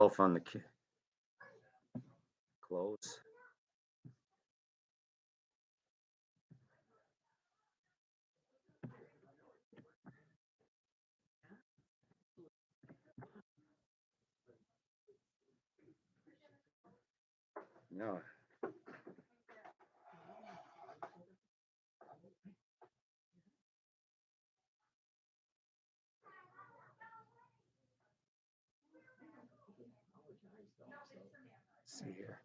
Both on the close. No. Let's see here.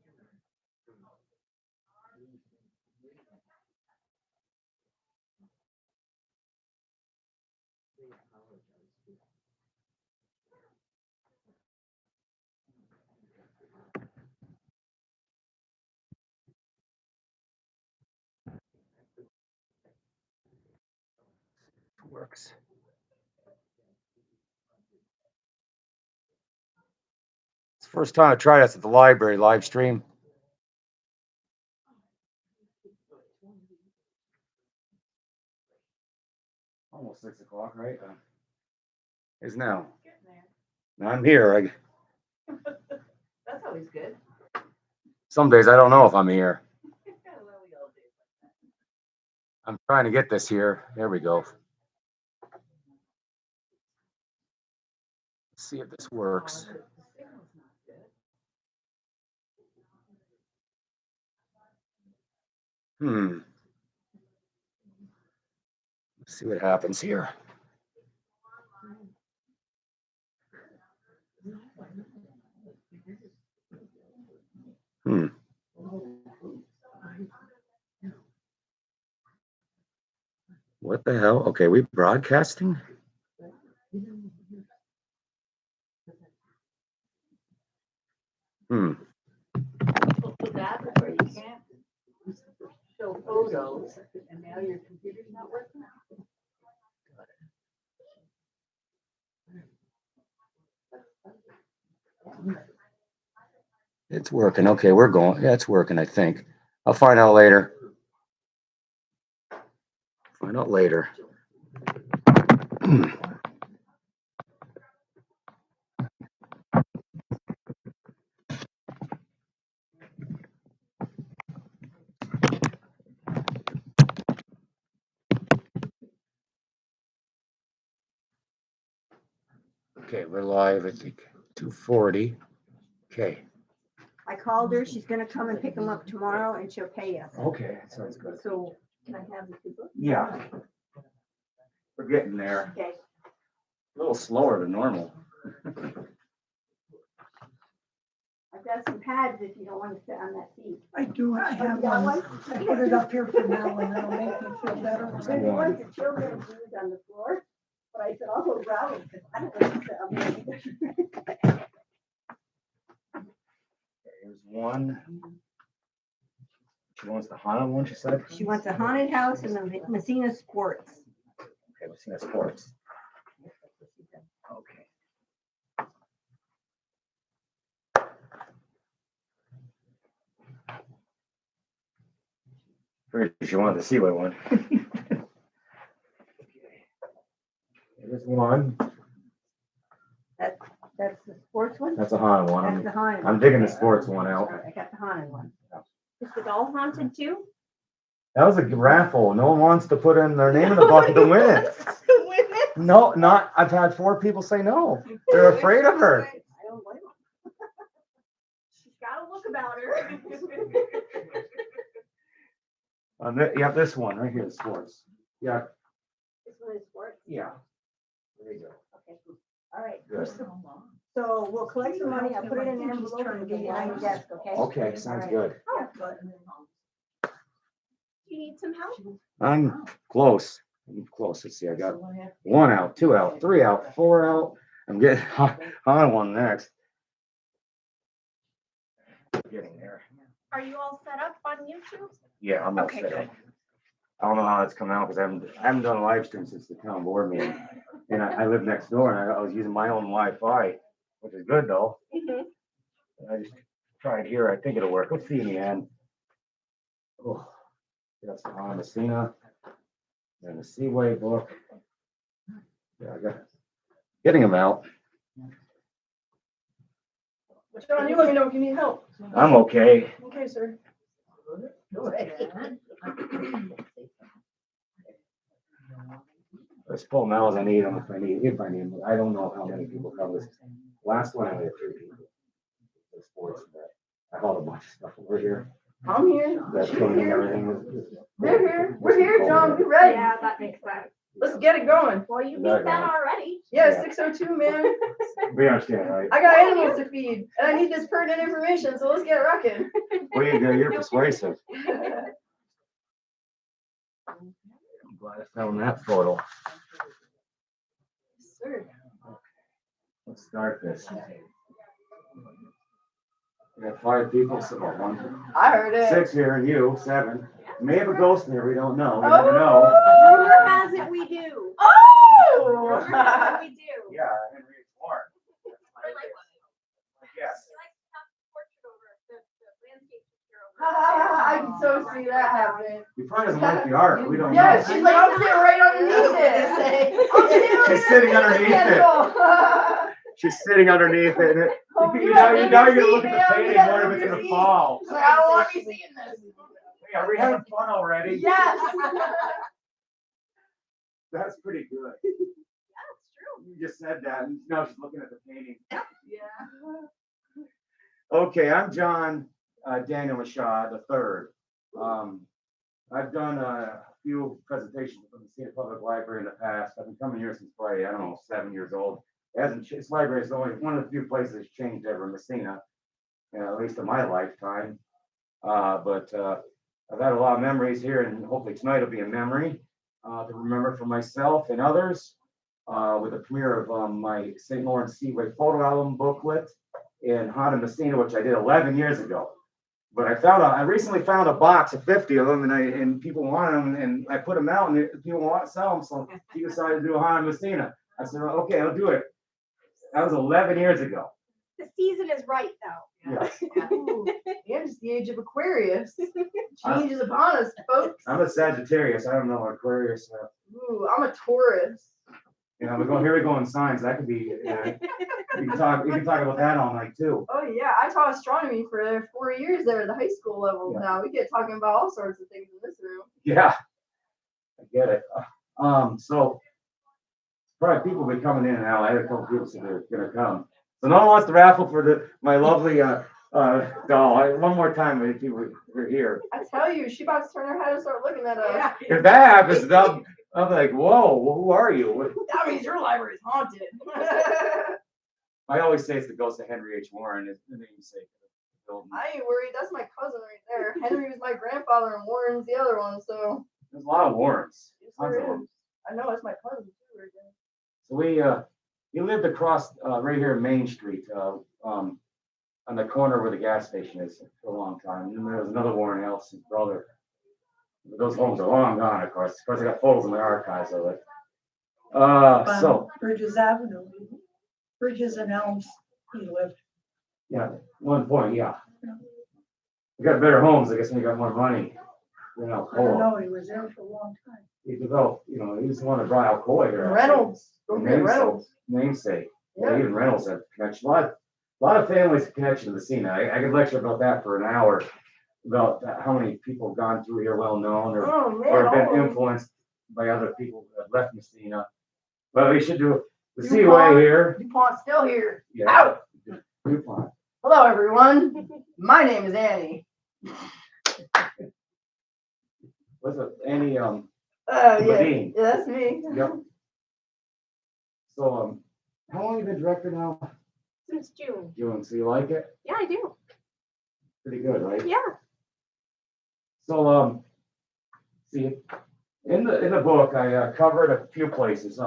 Works. It's the first time I tried this at the library live stream. Almost 6 o'clock, right? It's now. I'm here. That's always good. Some days I don't know if I'm here. I'm trying to get this here. There we go. Let's see if this works. Let's see what happens here. What the hell? Okay, we broadcasting? That where you can't show photos, and now your computer's not working. It's working. Okay, we're going. Yeah, it's working, I think. I'll find out later. Find out later. Okay, we're live, I think, 2:40. Okay. I called her. She's gonna come and pick them up tomorrow and she'll pay us. Okay, that sounds good. So can I have the two books? Yeah. We're getting there. Okay. A little slower than normal. I've got some pads if you don't want to sit on that seat. I do, I have got one. I put it up here for now and that'll make me feel better. There's one the children use on the floor, but I said I'll go grab them because I don't want to sit on there. Here's one. She wants the haunted one, she said? She wants a haunted house and the Massena Sports. Okay, Massena Sports. Okay. Figured she wanted the Seaway one. Here's one. That's the sports one? That's a haunted one. That's the haunted one. I'm digging the sports one out. I got the haunted one. Is the doll haunted too? That was a raffle. No one wants to put in their name in the bucket to win it. No, not. I've had 4 people say no. They're afraid of her. I don't blame them. She's got a look about her. Yeah, this one right here, sports. Yeah, This one is sports? yeah. There you go. Okay. All right. Good. So we'll collect some money. I'll put it in an envelope and get it on your desk, okay? Okay, sounds All right. good. Do you need some help? I'm close. I'm close. Let's see. I got 1 out, 2 out, 3 out, 4 out. I'm getting on one next. Getting there. Are you all set up on YouTube? Yeah, I'm all Okay, set good. up. I don't know how it's coming out because I haven't done a live stream since the town board meeting. And I live next door and I was using my own Wi-Fi, which is good though. And I just tried here. I think it'll work. Let's see in the end. Oh, that's on Massena and the Seaway book. Yeah, I got getting them out. John, you let me know if you need help. I'm okay. Okay, sir. There's full mouths I need them if I need them. I don't know how many people come this. Last one I had 3 people. The sports, but I hauled a bunch of stuff over here. I'm here. That's She's cleaning here. everything. They're here. We're here, John. We're ready. Yeah, that makes sense. Let's get it going. Well, you That beat that guy. already. Yeah, Yeah. 6:02, man. We understand, right? I got animals to feed, and I need this pertinent information, so let's get rocking. Well, you're persuasive. I'm glad I found that photo. Sir. Let's start this. We got 5 people, so about 1, I heard it. 6 here, and you, 7. May have a ghost in here, we don't know. We Oh! never know. Rumor has it we do. Oh! Rumor has it we do. Yeah, Henry Warren. Yes. She likes to have the portrait over the landscape picture over. I can so see that happening. He probably doesn't like the art, we don't know. Yeah, she's like, I'm sitting right underneath it. She's sitting underneath it. She's sitting underneath it. And Oh, you know, you're gonna look at the yeah, painting, yeah, wonder if it's you're gonna seeing. fall. She's like, I don't want to be seeing this. Hey, are we having fun already? Yes. That's pretty good. That's true. You just said that, and now she's looking at the painting. Yeah. Okay, I'm John Daniel Mashad III. I've done a few presentations from the Massena Public Library in the past. I've been coming here since probably, I don't know, 7 years old. This library is only one of the few places that's changed ever in Massena, at least in my lifetime. But I've had a lot of memories here, and hopefully tonight will be a memory to remember for myself and others with the premiere of my St. Lawrence Seaway photo album booklet in Haunted Massena, which I did 11 years ago. But I recently found a box of 50 of them, and people wanted them, and I put them out, and people want to sell them, so he decided to do a Haunted Massena. I said, well, okay, I'll do it. That was 11 years ago. The season is right though. Yes. Ooh, and it's the age of Aquarius. Change is upon us, folks. I'm a Sagittarius. I don't know Aquarius. Ooh, I'm a Taurus. Here we go in signs. That could be. You can talk about that all night too. Oh yeah, I taught astronomy for 4 years there at the high school level. Yeah. Now we get talking about all sorts of things in this room. Yeah, I get it. So probably people will be coming in and out. I had a couple people say they're gonna come. So no one wants to raffle for my lovely doll. One more time, when people are here. I tell you, she about to turn her head and start looking at us. If that happens, I'm like, whoa, who are you? That means your library is haunted. I always say it's the ghost of Henry H. Warren. Is the namesake of the building. I ain't worried. That's my cousin right there. Henry was my grandfather, and Warren's the other one. So There's a lot of Warrens. yes, Tons there of them. is. I know it's my cousin too. Right there. So he lived across right here in Main Street, on the corner where the gas station is for a long time. And then there was another Warren else, his brother. Those homes are long gone, of course. Of course, I got photos in my archives of it. So Bridges Avenue, Bridges and Elms, he lived. yeah, 1 point, yeah. We got better homes, I guess, when you got more money. You know, I don't know, he was there for a long time. he developed, he was the one that brought Alcoa here. Reynolds. Go get Reynolds. Namesake. Yeah. Yeah, even Reynolds have connection. A lot of families have connection to Massena. I could lecture about that for an hour, about how many people have gone through here well known or Oh man. or all been of them. influenced by other people that have left Massena. But we should do the DuPont. Seaway here. DuPont's still here. Yeah. Out. DuPont. Hello, everyone. My name is Annie. What's it? Annie, Yeah. Levine. Yeah, that's me. Yep. So, how long have you been director now? Since June. June. So you like it? Yeah, I do. Pretty good, right? Yeah. So, see, in the book, I covered a few places.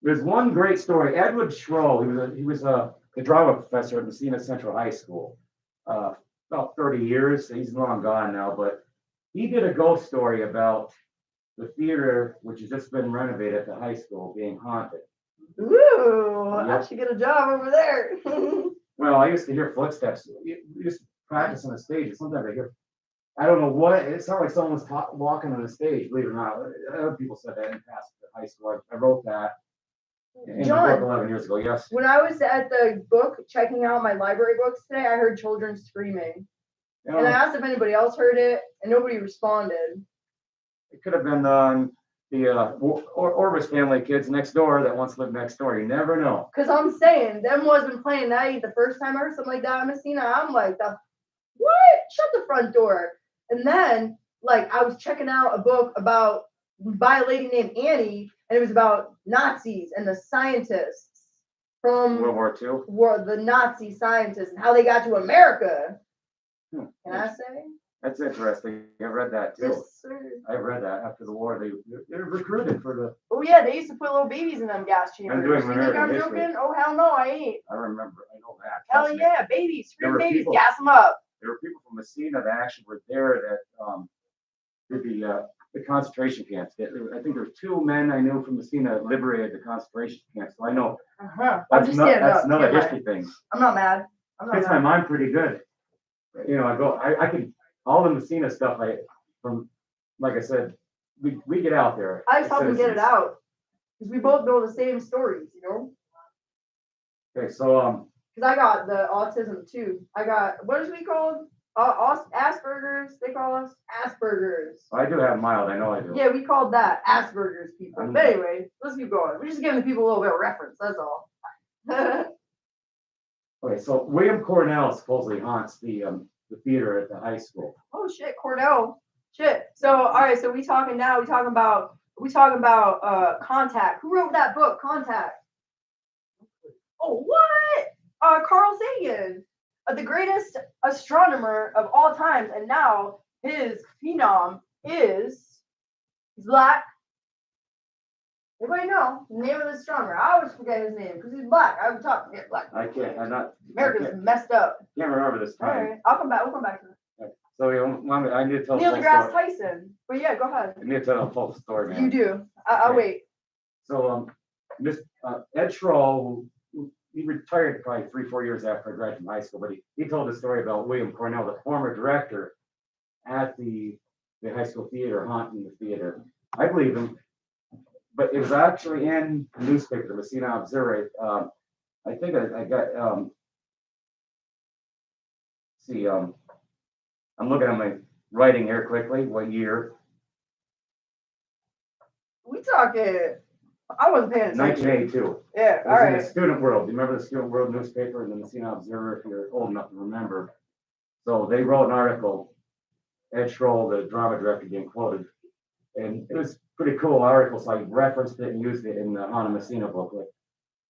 There's one great story. Edward Schroe, he was the drama professor at Massena Central High School. About 30 years. He's long gone now, but he did a ghost story about the theater, which has just been renovated at the high school, being haunted. Ooh, I Yep. should get a job over there. Well, I used to hear footsteps. We used to practice on the stage, and sometimes I hear, I don't know what, it sounded like someone was walking on the stage, believe it or not. Other people said that in past high school. I wrote that. in the John. book 11 years ago, yes. When I was at the book checking out my library books today, I heard children screaming. You And I know, asked if anybody else heard it, and nobody responded. it could have been the Orbis family kids next door that once lived next door. You never know. Because I'm saying, them wasn't playing night the first time I heard something like that in Massena. I'm like, what? Shut the front door. And then, like, I was checking out a book by a lady named Annie, and it was about Nazis and the scientists from World War II. were the Nazi scientists and how they got to America. Hmm. Can I say? That's interesting. I read that too. Yes, sir. I read that after the war. They were recruited for the. Oh yeah, they used to put little babies in them gas chambers. doing You think American I'm history. joking? Oh hell no, I ain't. I remember. I know that. Hell Trust me. yeah, babies, There scream were babies, people- gas them up. There were people from Massena that actually were there that did the concentration camps. I think there were 2 men I knew from Massena that liberated the concentration camps. So I know I'm that's just not, standing that's up. another Get my- history thing. I'm not mad. I'm not Fits my mad. mind pretty good. You know, I could all the Massena stuff. Like I said, we get out there. I just help them get it citizens. out. Because we both know the same stories, you know? Okay, so Because I got the autism too. I got, what is we called? Asperger's, they call us Asperger's. I do have mild. I know I do. Yeah, we called that Asperger's people. I'm- But anyway, let's keep going. We're just giving the people a little bit of reference, that's all. Okay, so William Cornell supposedly haunts the theater at the high school. Oh shit, Cornell. Shit. So all right, so we talking about Contact. Who wrote that book, Contact? Oh what? Carl Sagan, the greatest astronomer of all times, and now his phenom is he's black. Anybody know the name of the astronomer? I always forget his name because he's black. I would talk forget black. I can't. I'm not. America's messed up. Can't remember this All time. right, I'll come back. We'll come back to it. So I need to tell. Neil the full deGrasse story. Tyson. But yeah, go ahead. I need to tell the full story, man. You do. I'll Okay. wait. So this Ed Schroll, who he retired probably 3-4 years after I graduated from high school, but he told the story about William Cornell, the former director at the high school theater, haunting the theater. I believe him, but it was actually in the newspaper, the Massena Observer. I think I got I'm looking at my writing here quickly. What year? We talking. I wasn't paying attention. 1982. Yeah, It all was in right. the Student World. Do you remember the Student World newspaper and the Massena Observer, if you're old enough to remember? So they wrote an article, Ed Schroll, the drama director, being quoted. And it was a pretty cool article, so I referenced it and used it in the Hannah Massena booklet.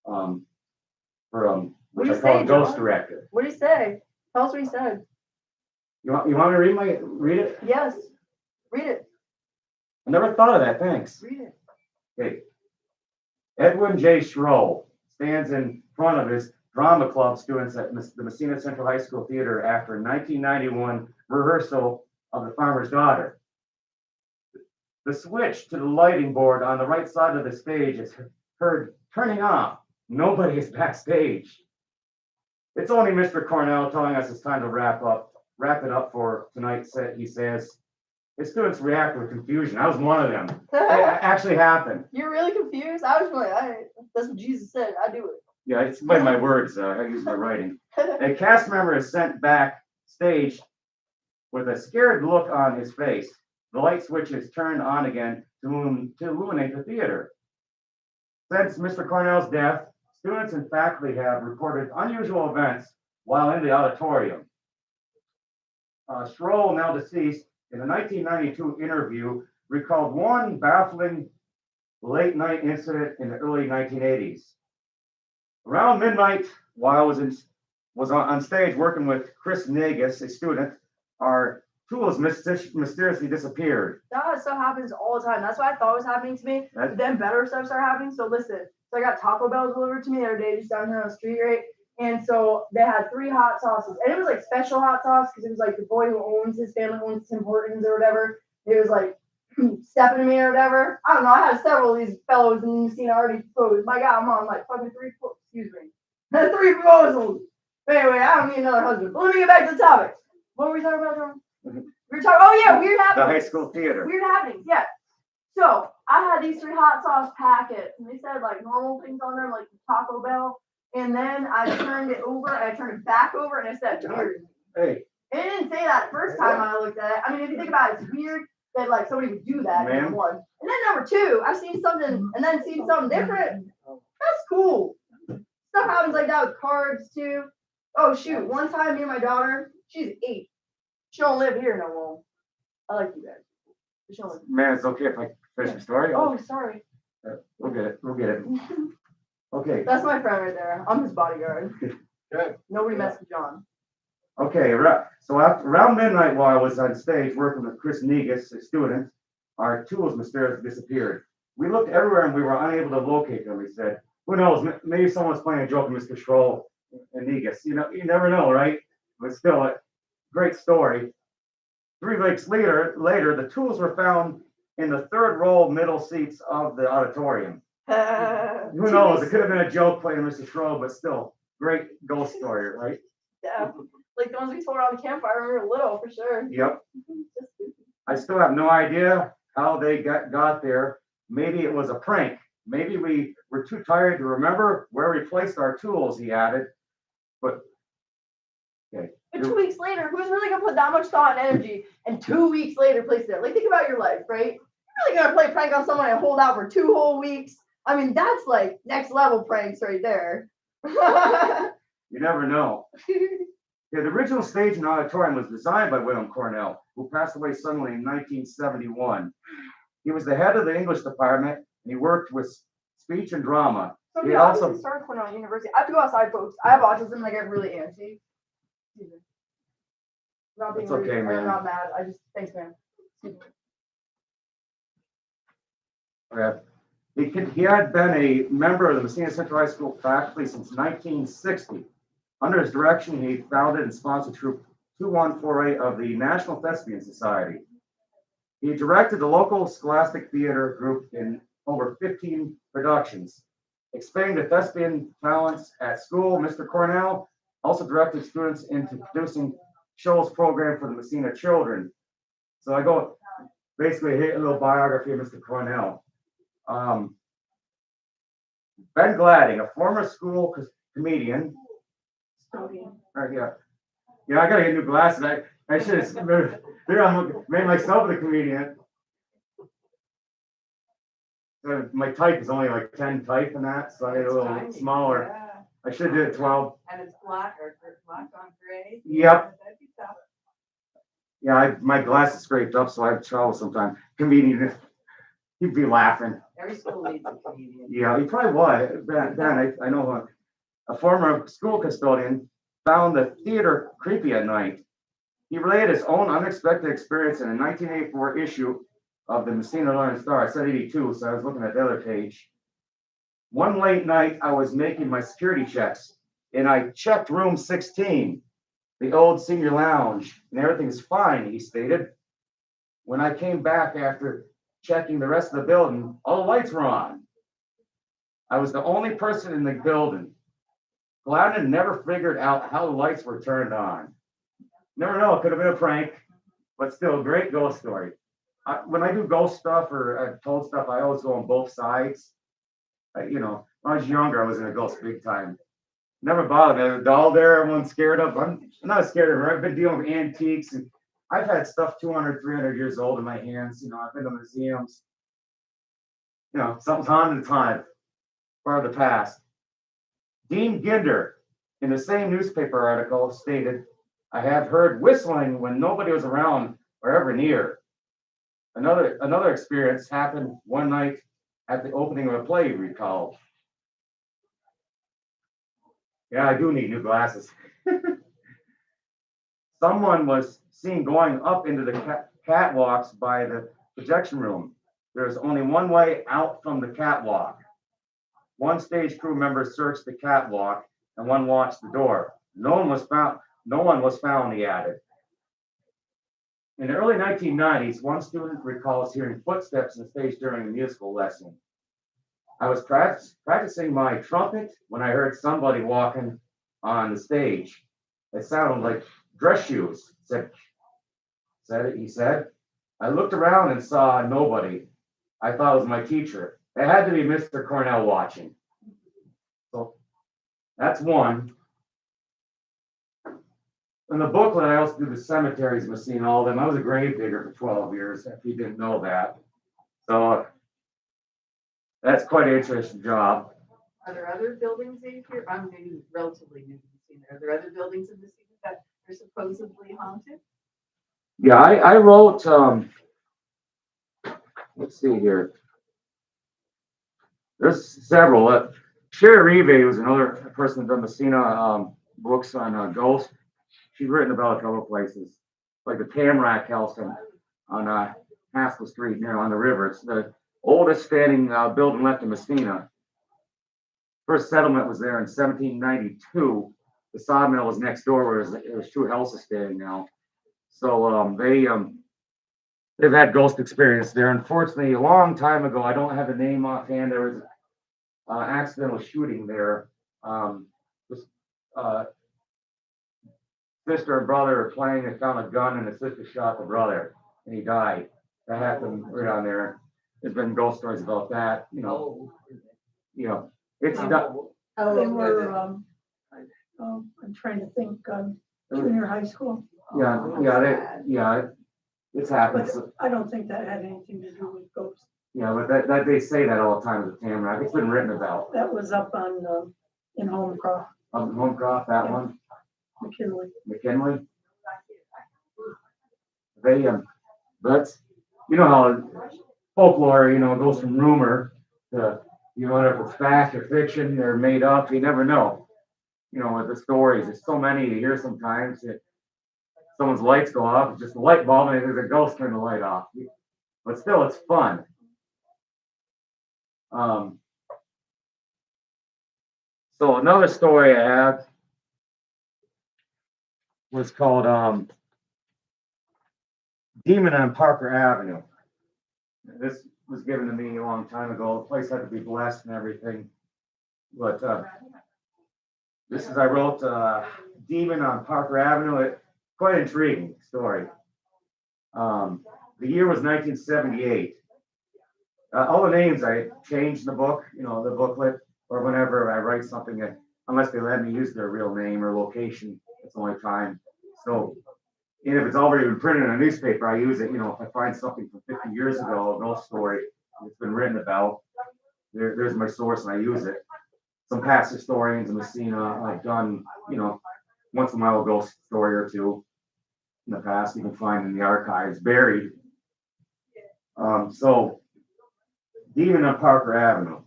What Which do I you call say, Ghost John? Director. What did he say? Tell us what he said. You want me to read it? Yes. Read it. I never thought of that, thanks. Read it. Okay. Edwin J. Schroll stands in front of his drama club students at the Massena Central High School Theater after a 1991 rehearsal of The Farmer's Daughter. The switch to the lighting board on the right side of the stage is heard turning off. Nobody is backstage. It's only Mr. Cornell telling us it's time to wrap it up for tonight, he says. His students react with confusion. I was one of them. It actually happened. You're really confused? I was like, that's what Jesus said. I do it. Yeah, it's by my words. I use my writing. A cast member is sent backstage with a scared look on his face. The light switch is turned on again to illuminate the theater. Since Mr. Cornell's death, students and faculty have reported unusual events while in the auditorium. Schroll, now deceased, in a 1992 interview, recalled one baffling late-night incident in the early 1980s. Around midnight, while I was on stage working with Chris Nagus, a student, our tools mysteriously disappeared. That stuff happens all the time. That's what I thought was happening to me. But then better stuff started happening. So listen, so I got Taco Bell delivered to me the other day, just down here on the street, right? And so they had 3 hot sauces, and it was like special hot sauce because it was like the boy who owns his family owns Tim Hortons or whatever. It was like stepping to me or whatever. I don't know. I had several of these fellows in Massena already proposed. My God, I'm on like fucking 3 proposals. But anyway, I don't need another husband. But let me get back to the topic. What were we talking about, John? We were talking. Oh yeah, weird The happenings. high school theater. Weird happenings. Yeah. So I had these 3 hot sauce packets, and they said like normal things on them, like Taco Bell. And then I turned it over, and I turned it back over, and it said weird. Hey, And it didn't say that first time I looked at it. I mean, if you think about it, it's weird that like somebody would do that. Ma'am? Number one, and then number two, I've seen something, and then seen something different. That's cool. Stuff happens like that with cards too. Oh shoot! One time, me and my daughter, she's 8. She don't live here no more. I like you guys. She don't live. man, it's okay if I finish the story? Oh, sorry. We'll get it, we'll get it. Okay, That's my friend right there. I'm his bodyguard. good. Nobody mess with John. Okay, so after, around midnight while I was on stage working with Chris Negus, a student, our tools mysteriously disappeared. We looked everywhere and we were unable to locate them. We said, who knows, maybe someone's playing a joke with Mr. Schroll and Negus. You know, you never know, right? But still, a great story. 3 weeks later, the tools were found in the 3rd row middle seats of the auditorium. Who knows? It could have been a joke playing Mr. Schroll, but still, great ghost story, right? Yeah, like the ones we told on the campfire when we were little, for sure. Yep. I still have no idea how they got there. Maybe it was a prank. Maybe we were too tired to remember where we placed our tools, he added. But, okay. But 2 weeks later, who's really gonna put that much thought and energy and 2 weeks later place it? Like, think about your life, right? You're really gonna play a prank on someone and hold out for 2 whole weeks? I mean, that's like next level pranks right there. You never know. Yeah, the original stage and auditorium was designed by William Cornell, who passed away suddenly in 1971. He was the head of the English department, and he worked with speech and drama. So He yeah, also- obviously started Cornell University. I have to go outside, folks. I have autism and I get really antsy. Excuse me. Not being It's rude, okay, or man. not mad. I just thanks, man. Excuse me. Yeah. He had been a member of the Massena Central High School faculty since 1960. Under his direction, he founded and sponsored Troop 2148 of the National Thespian Society. He directed the local scholastic theater group in over 15 productions. Expanding the thespian talents at school, Mr. Cornell also directed students into producing shows program for the Massena children. So I go basically a little biography of Mr. Cornell. Ben Gladding, a former school comedian. Yeah, I gotta get new glasses. I should have made myself a comedian. My type is only like 10 type in that, so I need a little Tiny, smaller. yeah. I should do it 12. And it's black or black on gray. Yep. That'd be tough. Yeah, my glasses scraped up, so I have trouble sometimes. Comedian, he'd be laughing. Every school needs a comedian. Yeah, he probably would. Ben, I know a former school custodian found the theater creepy at night. He related his own unexpected experience in a 1984 issue of the Massena Learning Star. I said 82, so I was looking at the other page. One late night, I was making my security checks, and I checked room 16, the old senior lounge, and everything's fine, he stated. When I came back after checking the rest of the building, all the lights were on. I was the only person in the building. Gladden never figured out how the lights were turned on. Never know, it could have been a prank, but still, great ghost story. When I do ghost stuff or I've told stuff, I always go on both sides. When I was younger, I was in a ghost big time. Never bothered me. There's a doll there, everyone's scared of. I'm not scared of her. I've been dealing with antiques, and I've had stuff 200, 300 years old in my hands. I've been to museums. Something's haunted at the time, part of the past. Dean Ginder, in the same newspaper article, stated, I have heard whistling when nobody was around or ever near. Another experience happened one night at the opening of a play, he recalled. Yeah, I do need new glasses. Someone was seen going up into the catwalks by the projection room. There's only one way out from the catwalk. One stage crew member searched the catwalk and one watched the door. No one was found, he added. In the early 1990s, one student recalls hearing footsteps on stage during a musical lesson. I was practicing my trumpet when I heard somebody walking on the stage. It sounded like dress shoes, he said. I looked around and saw nobody. I thought was my teacher. It had to be Mr. Cornell watching. So that's one. In the booklet, I also do the cemeteries, Massena, all of them. I was a grave digger for 12 years, if you didn't know that. So that's quite an interesting job. Are there other buildings in here? I'm new, relatively new to Messina. Are there other buildings in Messina that are supposedly haunted? Yeah, I wrote, let's see here. There's several. Sherry Reeve was another person that done Messina books on ghosts. She's written about a couple of places, like the Tamarack House on Haskell Street near on the river. It's the oldest standing building left in Massena. First settlement was there in 1792. The sawmill was next door, where there's two houses standing now. So they've had ghost experience there. Unfortunately, a long time ago, I don't have the name offhand. There was accidental shooting there. This, sister and brother were playing and found a gun, and the sister shot the brother, and he died. That happened right on there. There's been ghost stories about that. It's not. They were, I'm trying to think, junior high school, It's happened. but I don't think that had anything to do with ghosts. Yeah, but that they say that all the time at the Tamarack. It's been written about. That was up on, in Homecroft, Homecroft, that one, McKinley. They that's how folklore, goes from rumor to whether it's fact or fiction, they're made up. You never know. With the stories, there's so many you hear sometimes that someone's lights go off, it's just a light bulb, and there's a ghost turn the light off. But still, it's fun. So another story I have was called Demon on Parker Avenue. This was given to me a long time ago. The place had to be blessed and everything. But I wrote Demon on Parker Avenue. Quite intriguing story. The year was 1978. All the names I changed in the book, the booklet, or whenever I write something, unless they let me use their real name or location, it's the only time. So, and if it's already been printed in a newspaper, I use it. If I find something from 50 years ago, a ghost story, it's been written about, there's my source and I use it. Some past historians in Massena, I've done, once in a while a ghost story or two in the past, you can find in the archives buried. So, Demon on Parker Avenue.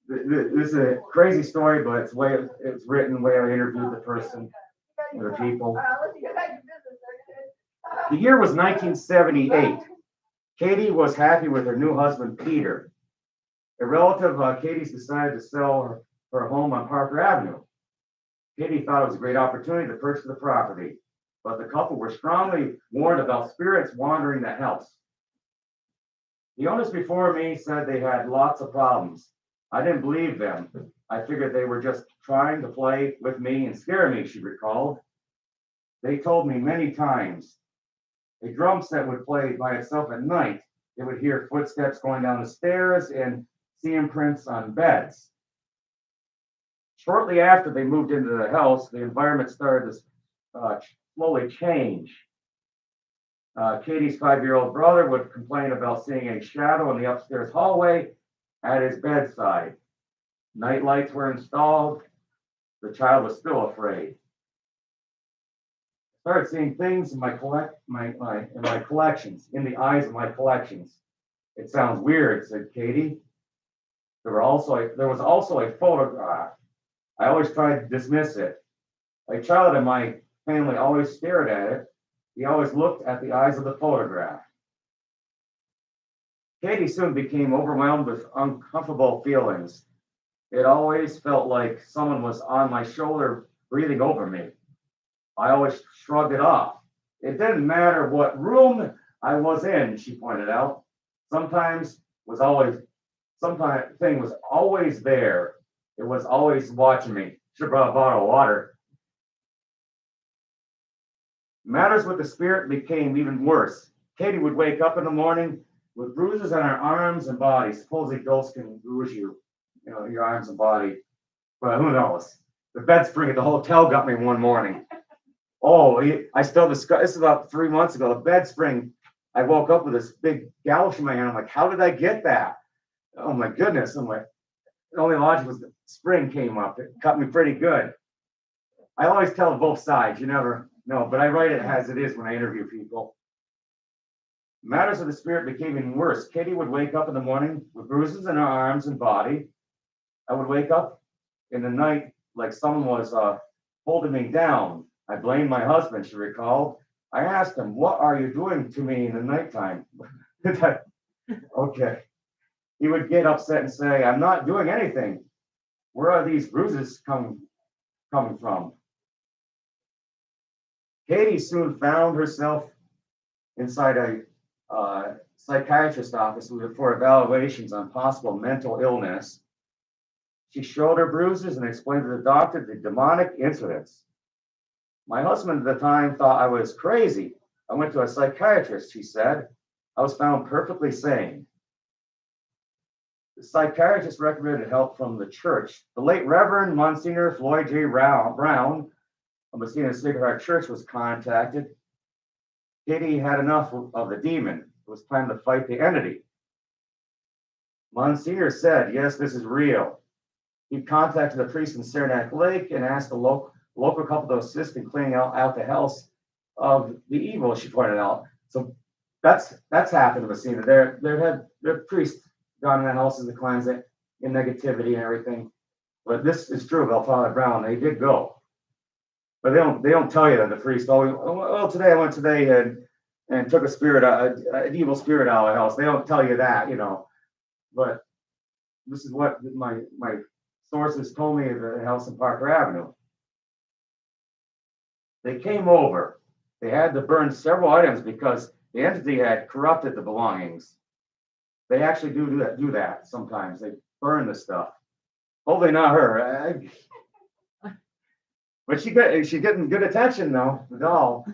This is a crazy story, but it's written the way I interviewed the person, the people. The year was 1978. Katie was happy with her new husband, Peter. A relative of Katie's decided to sell her home on Parker Avenue. Katie thought it was a great opportunity to purchase the property, but the couple were strongly warned about spirits wandering the house. The owners before me said they had lots of problems. I didn't believe them. I figured they were just trying to play with me and scare me, she recalled. They told me many times. A drum set would play by itself at night. They would hear footsteps going down the stairs and see imprints on beds. Shortly after they moved into the house, the environment started to slowly change. Katie's 5-year-old brother would complain about seeing a shadow in the upstairs hallway at his bedside. Night lights were installed. The child was still afraid. I started seeing things in my collections, in the eyes of my collections. It sounds weird, said Katie. There was also a photograph. I always tried to dismiss it. A child in my family always stared at it. He always looked at the eyes of the photograph. Katie soon became overwhelmed with uncomfortable feelings. It always felt like someone was on my shoulder breathing over me. I always shrugged it off. It didn't matter what room I was in, she pointed out. Something was always there. It was always watching me. Should have brought a bottle of water. Matters with the spirit became even worse. Katie would wake up in the morning with bruises on our arms and body. Supposedly ghosts can bruise you, you know, your arms and body. But who knows? The bed spring at the hotel got me one morning. Oh, I still discuss. This is about 3 months ago. The bed spring, I woke up with this big gouge in my hand. I'm like, how did I get that? Oh my goodness. I'm like, the only logic was the spring came up. It cut me pretty good. I always tell both sides. You never know, but I write it as it is when I interview people. Matters of the spirit became even worse. Katie would wake up in the morning with bruises in her arms and body. I would wake up in the night like someone was holding me down. I blamed my husband, she recalled. I asked him, what are you doing to me in the nighttime? Okay. He would get upset and say, I'm not doing anything. Where are these bruises coming from? Katie soon found herself inside a psychiatrist's office for evaluations on possible mental illness. She showed her bruises and explained to the doctor the demonic incidents. My husband at the time thought I was crazy. I went to a psychiatrist, she said. I was found perfectly sane. The psychiatrist recommended help from the church. The late Reverend Monsignor Floyd J. Brown of Massena Sacred Heart Church was contacted. Katie had enough of the demon. It was time to fight the entity. Monsignor said, yes, this is real. He contacted the priest in Saranac Lake and asked the local couple to assist in cleaning out the house of the evil, she pointed out. So that's happened in Massena. Their priests gone in the houses and cleansed it in negativity and everything. But this is true about Father Brown. They did go. But they don't tell you that the priest, today I went today and took an evil spirit out of the house. They don't tell you that, you know. But this is what my sources told me of the house in Parker Avenue. They came over. They had to burn several items because the entity had corrupted the belongings. They actually do that sometimes. They burn the stuff. Hopefully not her. But she's getting good attention though, the doll.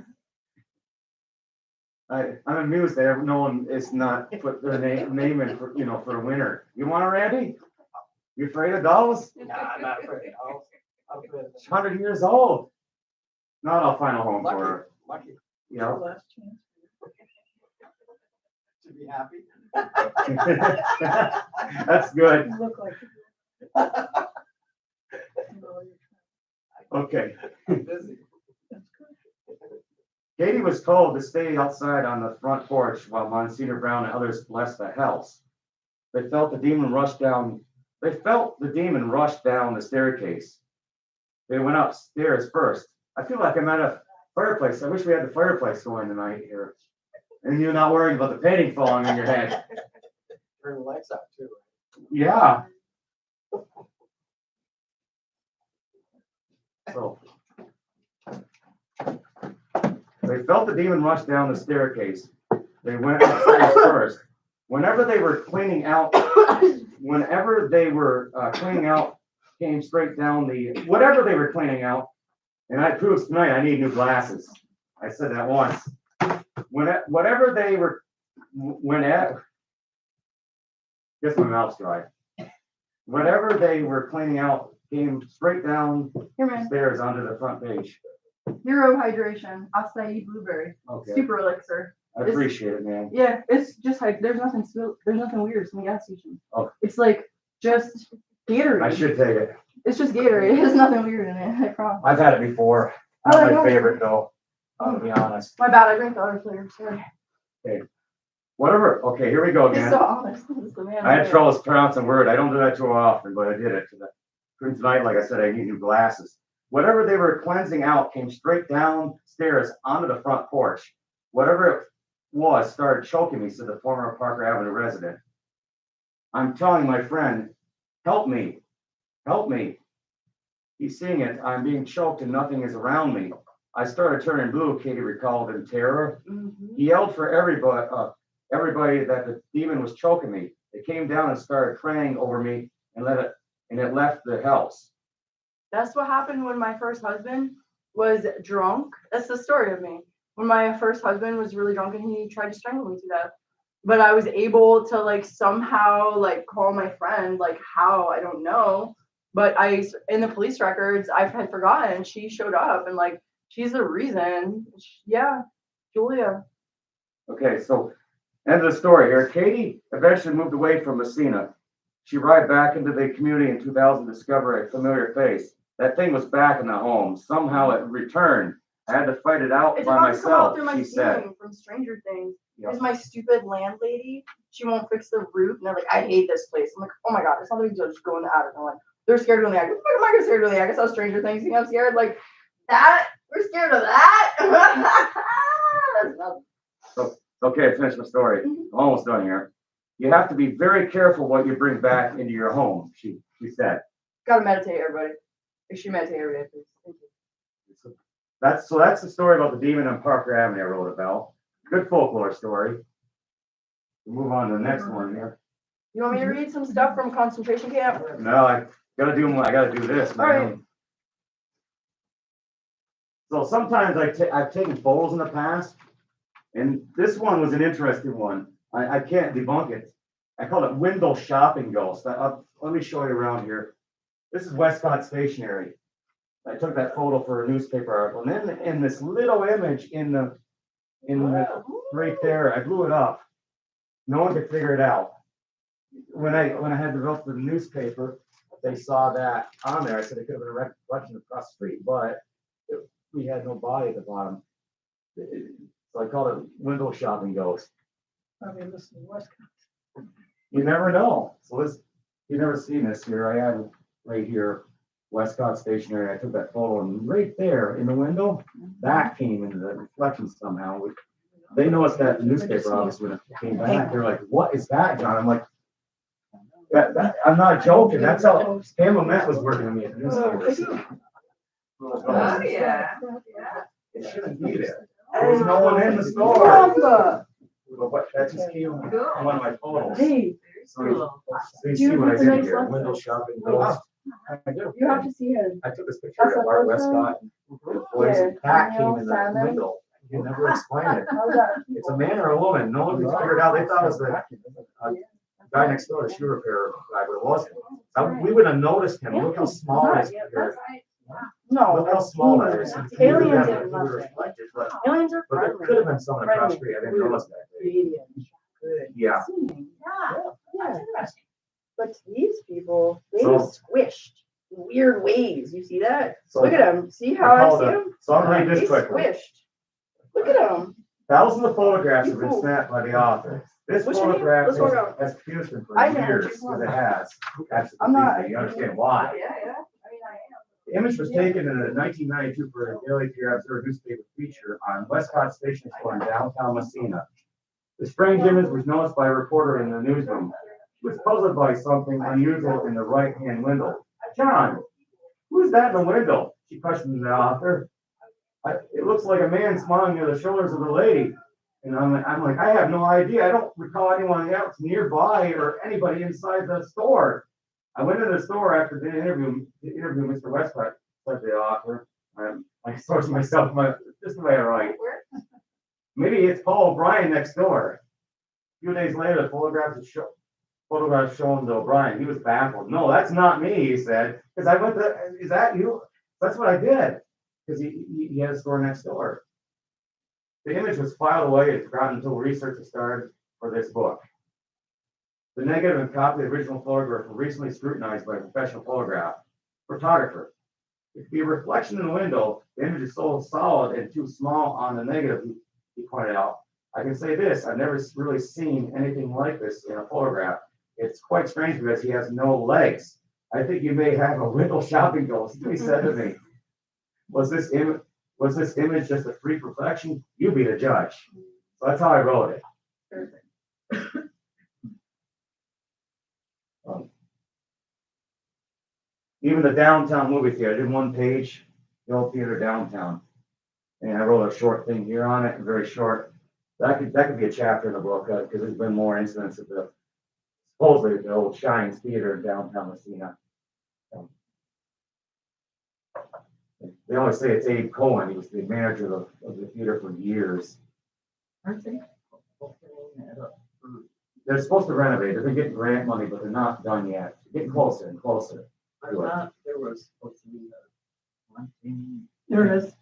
I'm amused that no one is not put their name in for, you know, for a winner. You want her, Randy? You afraid of dolls? Nah, I'm not afraid. She's 100 years old. Not I'll find a home Lucky. for her. Lucky You know? Last chance. to be happy. That's good. You look like. Okay. I'm busy. That's good. Katie was told to stay outside on the front porch while Monsignor Brown and others blessed the house. They felt the demon rush down the staircase. They went upstairs first. I feel like I'm at a fireplace. I wish we had the fireplace going tonight here. And you're not worrying about the painting falling on your head. Turn the lights out too. Yeah. So they felt the demon rush down the staircase. They went upstairs first. Whenever they were cleaning out, came straight down whatever they were cleaning out. And I proved tonight I need new glasses. I said that once. Guess my mouth's dry. Whatever they were cleaning out came straight down Here, the man. stairs onto the front page. Hero hydration, acai blueberry, Okay, super elixir. I appreciate it, man. Yeah, it's just like there's nothing weird. It's in the gas station. Oh. It's like just Gatorade. I should take it. It's just Gatorade. There's nothing weird in it. I promise. I've had it before. Oh, Not yeah. my favorite though. I'll be honest. My bad. I drank the other flavor. Sorry. Whatever. Okay, here we go He's again. so honest. This is the man. I had trouble pronouncing word. I don't do that too often, but I did it tonight. Like I said, I need new glasses. Whatever they were cleansing out came straight downstairs onto the front porch. Whatever it was started choking me, said the former Parker Avenue resident. I'm telling my friend, help me, help me. He's seeing it. I'm being choked and nothing is around me. I started turning blue, Katie recalled in terror. Mm-hmm. He yelled for everybody that the demon was choking me. It came down and started praying over me and it left the house. That's what happened when my first husband was drunk. That's the story of me. When my first husband was really drunk and he tried to strangle me to death. but I was able to like somehow like call my friend, like how, I don't know. But in the police records, I had forgotten she showed up and like, she's the reason. Yeah, Julia. Okay, so end of the story here. Katie eventually moved away from Massena. She arrived back into the community in 2000 to discover a familiar face. That thing was back in the home. Somehow it returned. I had to fight it out It's by about to come out myself, through my she said. ceiling from Stranger Things. Yep. Is my stupid landlady. She won't fix the roof. And they're like, I hate this place. I'm like, oh my God, it's not a big deal. Just go in the attic. And I'm like, they're scared of the attic. What the fuck am I scared of the attic? I saw Stranger Things. You think I'm scared? Like, that? We're scared of that? That's nothing. Okay, finish my story. I'm almost done here. You have to be very careful what you bring back into your home, she said. Gotta meditate, everybody. Make sure you meditate every day, please. Thank you. That's the story about the demon on Parker Avenue I wrote about. Good folklore story. We'll move on to the next one here. You want me to read some stuff from concentration camp? No, I gotta do this, man. All right. So sometimes I've taken photos in the past, and this one was an interesting one. I can't debunk it. I call it window shopping ghost. Let me show you around here. This is Westcott Stationery. I took that photo for a newspaper article, and then in this little image in the right there, I blew it up. No one could figure it out. When I had developed the newspaper, they saw that on there. I said it could have been a reflection across the street, but we had no body at the bottom. So I called it window shopping ghost. Probably listen to Westcott. You never know. So you've never seen this here. I have it right here, Westcott Stationery. I took that photo, and right there in the window, that came into the reflection somehow. They noticed that in the newspaper office when it came back. They're like, "What is that, John?" I'm like, I'm not joking. That's how Pam Met was working on me at the newspaper. Oh, yeah. It shouldn't be there. There's no one in the store. But that just came on one of my photos. Hey, So you see what I did here, window shopping ghost. I do. you have to see him. I took this picture of Art Westcott. The boys and cat came in the window. You can never explain it. How's that? It's a man or a woman. No one could figure it out. They thought it was the guy next door, the shoe repair guy, but it wasn't. We would have noticed him. Look how small his hair. No. Look how small that is. Aliens It are would nothing. reflect it, but Aliens are there friendly. could have been someone across the street. I didn't notice that. Yeah. Yeah. But these people, they So- squished in weird ways. You see that? So Look at them. See how I I call see it- them? So I'm reading They this quickly. squished. Look at them. Thousands of photographs have been snapped by the author. This What's your name? photograph Let's walk out. has confused him for I know, years, just because one. it has. That's I'm not- confusing. You understand why? Yeah. I mean, I am. The image was taken in a 1992 for a Daily Pierre Observer newspaper feature on Westcott Station Store in downtown Massena. The strange image was noticed by a reporter in the newsroom. She was puzzled by something unusual in the right-hand window. John, who's that in the window? She questioned the author. It looks like a man smiling near the shoulders of the lady. And I'm like, I have no idea. I don't recall anyone else nearby or anybody inside the store. I went to the store after the interview Mr. Westcott, said the author. I sourced myself, this is the way I write. Maybe it's Paul O'Brien next door. A few days later, the photographs showing to O'Brien. He was baffled. No, that's not me, he said. Because I went to, is that you? That's what I did. Because he had a store next door. The image was filed away and forgotten until research was started for this book. The negative and copy of the original photograph were recently scrutinized by a professional photographer. If the reflection in the window, the image is so solid and too small on the negative, he pointed out. I can say this, I've never really seen anything like this in a photograph. It's quite strange because he has no legs. I think you may have a window shopping ghost, he said to me. Was this image just a freak reflection? You be the judge. So that's how I wrote it. Even the downtown movie theater, I did one page, the old theater downtown. And I wrote a short thing here on it, very short. That could be a chapter in the book, because there's been more incidents of supposedly the old Shines Theater in downtown Massena. They always say it's Abe Cohen. He was the manager of the theater for years. Aren't they opening that up for they're supposed to renovate. They're getting grant money, but they're not done yet. Getting closer and closer. I thought there was supposed to be one thing. There is,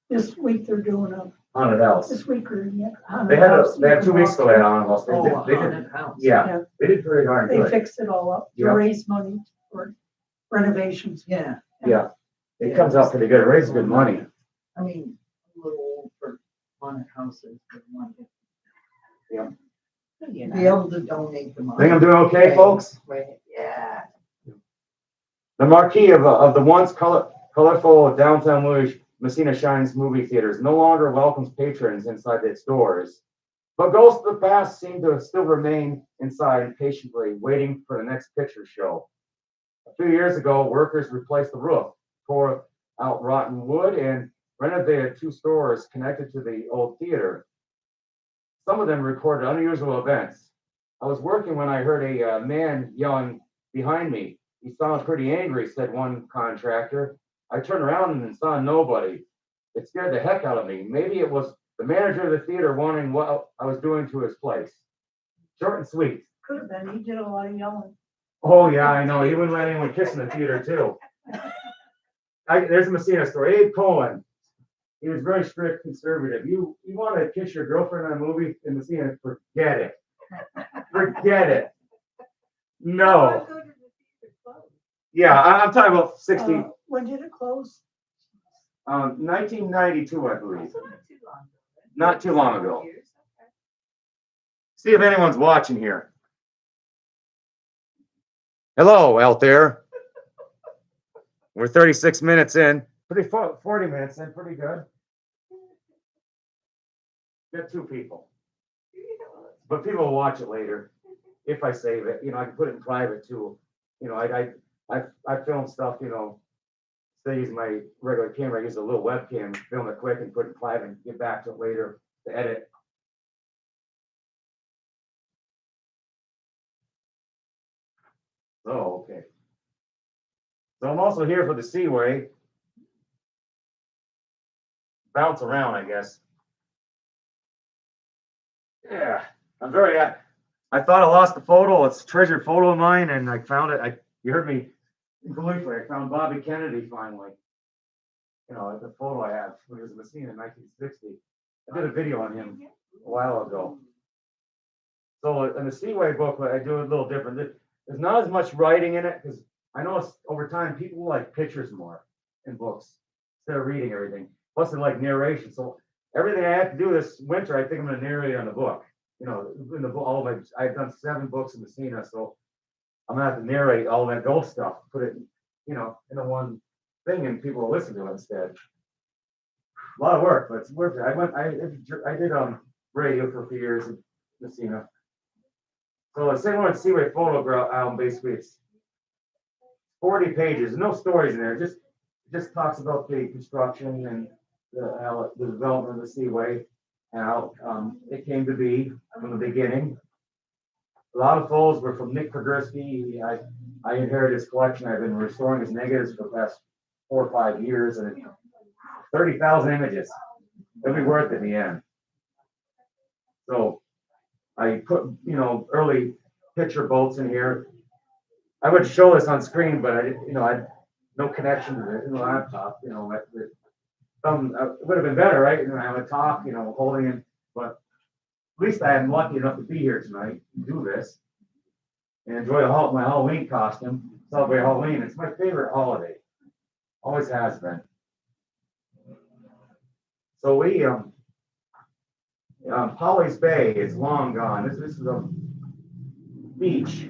this week they're doing a, Haunted house. this week or next. They had 2 weeks ago, they had haunted house. They Oh, did, a they did, haunted house. yeah, they did pretty darn They good. fixed it all up to Yep. raise money for renovations. Yeah, Yeah, it comes out pretty good. It raises good money. I mean, a little old for haunted houses, but one. Yeah. Be able to donate the money. Think I'm doing okay, folks? Right, yeah. The marquee of the once colorful downtown Massena Shines movie theaters no longer welcomes patrons inside its doors. But ghosts of the past seem to still remain inside patiently waiting for the next picture show. A few years ago, workers replaced the roof, tore out rotten wood, and renovated 2 stores connected to the old theater. Some of them recorded unusual events. I was working when I heard a man yelling behind me. He sounded pretty angry, said one contractor. I turned around and saw nobody. It scared the heck out of me. Maybe it was the manager of the theater wanting what I was doing to his place. Short and sweet. Could have been, he did a lot of yelling. Oh, yeah, I know. He wouldn't let anyone kiss in the theater, too. There's a Massena story. Abe Cohen. He was very strict conservative. You want to kiss your girlfriend in a movie in Massena, forget it. Forget it. No. Yeah, I'm talking about 60, When did it close? 1992, I believe. So not too long. Not too long ago. Years, okay. See if anyone's watching here. Hello, out there. We're 36 minutes in. 40 minutes in, pretty good. Got 2 people. But people will watch it later if I save it. You know, I can put it in private too. You know, I film stuff, you know, instead of using my regular camera, I use a little webcam, film it quick and put it in private and get back to it later to edit. Oh, okay. So I'm also here for the Seaway. Bounce around, I guess. Yeah, I'm very, I thought I lost the photo. It's a treasured photo of mine and I found it. You heard me gleefully. I found Bobby Kennedy finally. You know, the photo I have when he was in Massena in 1960. I did a video on him a while ago. So in the Seaway book, I do it a little different. There's not as much writing in it because I noticed over time people like pictures more in books instead of reading everything. Plus, they like narration. So everything I have to do this winter, I think I'm going to narrate on the book. You know, in the book, I've done 7 books in Massena, so I'm gonna have to narrate all that ghost stuff, put it, you know, in a one thing, and people will listen to it instead. A lot of work, but it's worth it. I did radio for a few years in Massena. So the same one Seaway photo album, basically it's 40 pages, no stories in there, just talks about the construction and the development of the Seaway, how it came to be from the beginning. A lot of photos were from Nick Pogorski. I inherited his collection. I've been restoring his negatives for the past 4 or 5 years, and 30,000 images. It'll be worth it in the end. So I put, you know, early picture boats in here. I would show this on screen, but I didn't, you know, I had no connection to the laptop, you know, it would have been better, right? And I have a talk, you know, holding it, but at least I am lucky enough to be here tonight and do this and enjoy my Halloween costume, celebrate Halloween. It's my favorite holiday. Always has been. So we, Polly's Bay is long gone. This is a beach,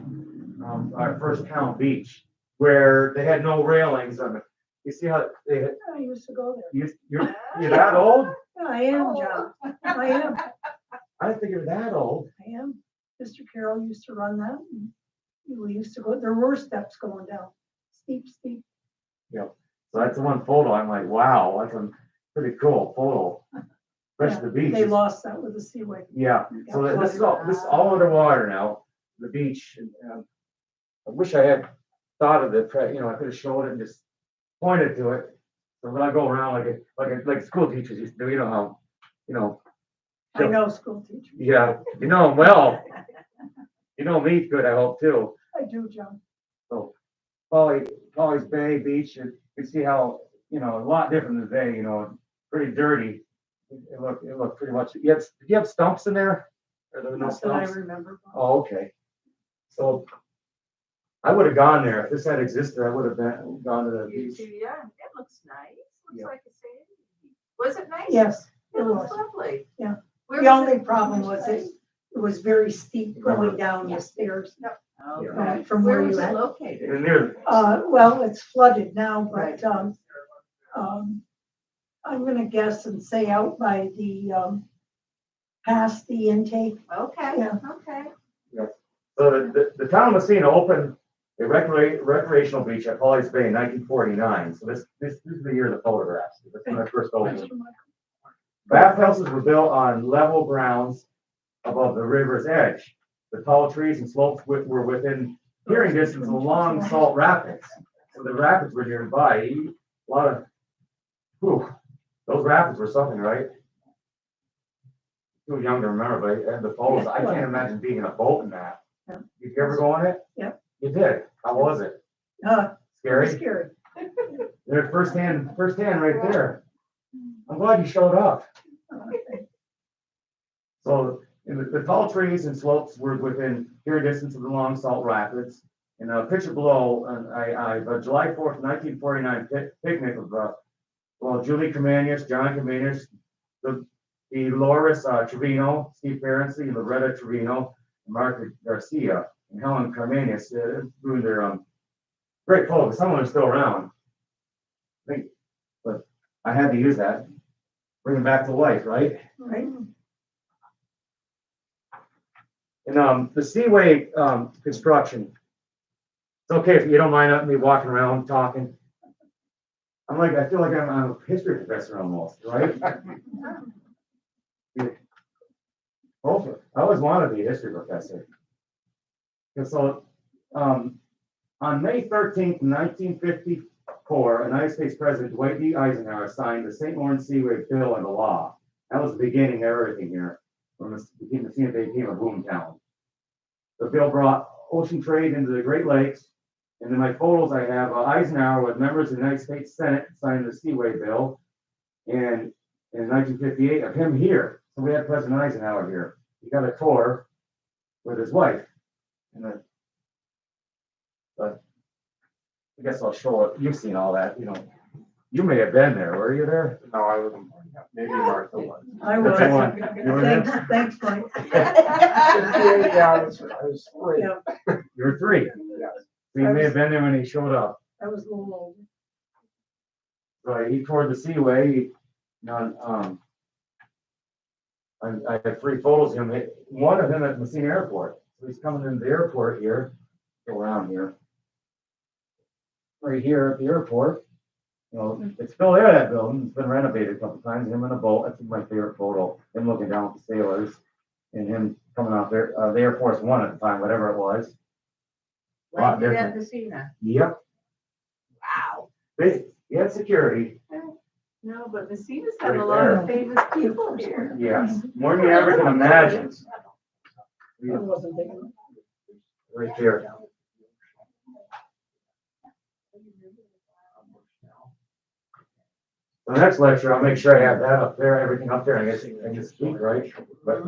our first town beach, where they had no railings on it. You see how they had, I used to go there. you're that old? Yeah, I am, John. I am. I didn't think you're that old. I am. Mr. Carroll used to run that. And we used to go, there were steps going down. Steep, steep. So that's the one photo. I'm like, wow, that's a pretty cool photo. Especially the beach. They lost that with the Seaway. Yeah. So this is all underwater now. The beach. And, I wish I had thought of it. You know, I could have showed it and just pointed to it. So when I go around like school teachers used to do, you know how, you know. I know school teachers. Yeah, you know them well. You know me good, I hope too. I do, John. So Polly's Bay Beach, you can see how, a lot different today, pretty dirty. It looked pretty much, did you have stumps in there? Or there were no Not that I stumps? remember. Oh, okay. So I would have gone there. If this had existed, I would have gone to the beach. Yeah, it looks nice. Looks Yeah. like a sandy. Was it nice? Yes, It it looks was. lovely. Yeah. Where The was only it? problem was it was very steep going down the stairs Okay. from Where where was you it at. located? And near, Well, it's flooded now, Right. but, I'm gonna guess and say out by past the intake. Okay, Yeah. okay. so the town of Massena opened a recreational beach at Polly's Bay in 1949. So this is the year of the photographs. That's when I first opened. Bathhouses were built on level grounds above the river's edge. The tall trees and slopes were within hearing distance of long salt rapids. So the rapids were nearby. A lot of, those rapids were something, right? Too young to remember, but the falls, I can't imagine being in a boat in that. Did you ever go on it? Yep. You did? How was it? Scary? Scary. There's firsthand right there. I'm glad you showed up. So the tall trees and slopes were within hearing distance of the long salt rapids. And a picture below, a July 4th, 1949 picnic of Julie Comenius, John Comenius, the Loris Trevino, Steve Ferenczi, Loretta Trevino, Mark Garcia, and Helen Comenius doing their great photos. Some of them are still around. I think, but I had to use that. Bring them back to life, right? Right. And the Seaway construction. It's okay if you don't mind me walking around talking. I feel like I'm a history professor almost, right? Hopefully, I always wanted to be a history professor. And so, on May 13th, 1954, United States President Dwight D. Eisenhower signed the St. Lawrence Seaway Bill into law. That was the beginning of everything here. When Massena became a boom town. The bill brought ocean trade into the Great Lakes. And in my photos, I have Eisenhower with members of the United States Senate signing the Seaway Bill. And in 1958, of him here. So we had President Eisenhower here. He got a tour with his wife. But I guess I'll show it. You've seen all that, You may have been there. Were you there? No, I wasn't. Maybe Martha was. I was. That's the one. You were there? Thanks, Mike. Yeah, I was three. Yeah, You were 3. Yes. So you may have been there when he showed up. I was a little old. So he toured the Seaway. I have 3 photos of him. One of him at Massena Airport. So he's coming into the airport here. Go around here. Right here at the airport. It's still there, that building. It's been renovated a couple times. Him in a boat. That's my favorite photo. Him looking down at the sailors. And him coming out there. The Air Force One at the time, whatever it was. Like Lot it different. at Massena. Yep. Wow. He had security. No, but Massena's had a Right lot of there. famous people here. Yes. More than you ever can imagine. I wasn't thinking. Right there. The next lecture, I'll make sure I have that up there, everything up there, I guess I can speak, right? But,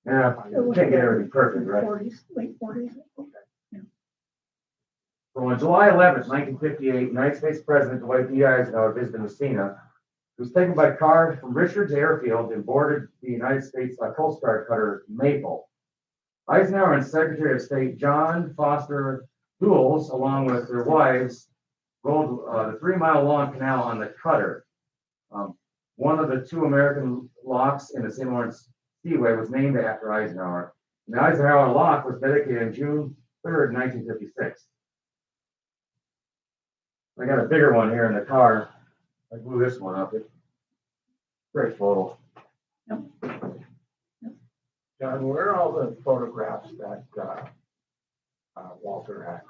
yeah, can't get everything perfect, right? 40s, late 40s. So on July 11th, 1958, United States President Dwight D. Eisenhower visited Massena. He was taken by car from Richards Airfield and boarded the United States Coast Guard cutter Maple. Eisenhower and Secretary of State John Foster Dulles, along with their wives, rode the 3-mile-long canal on the cutter. One of the 2 American locks in the St. Lawrence Seaway was named after Eisenhower. The Eisenhower lock was dedicated on June 3rd, 1956. I got a bigger one here in the car. I blew this one up. Great photo. John, where are all the photographs that Walter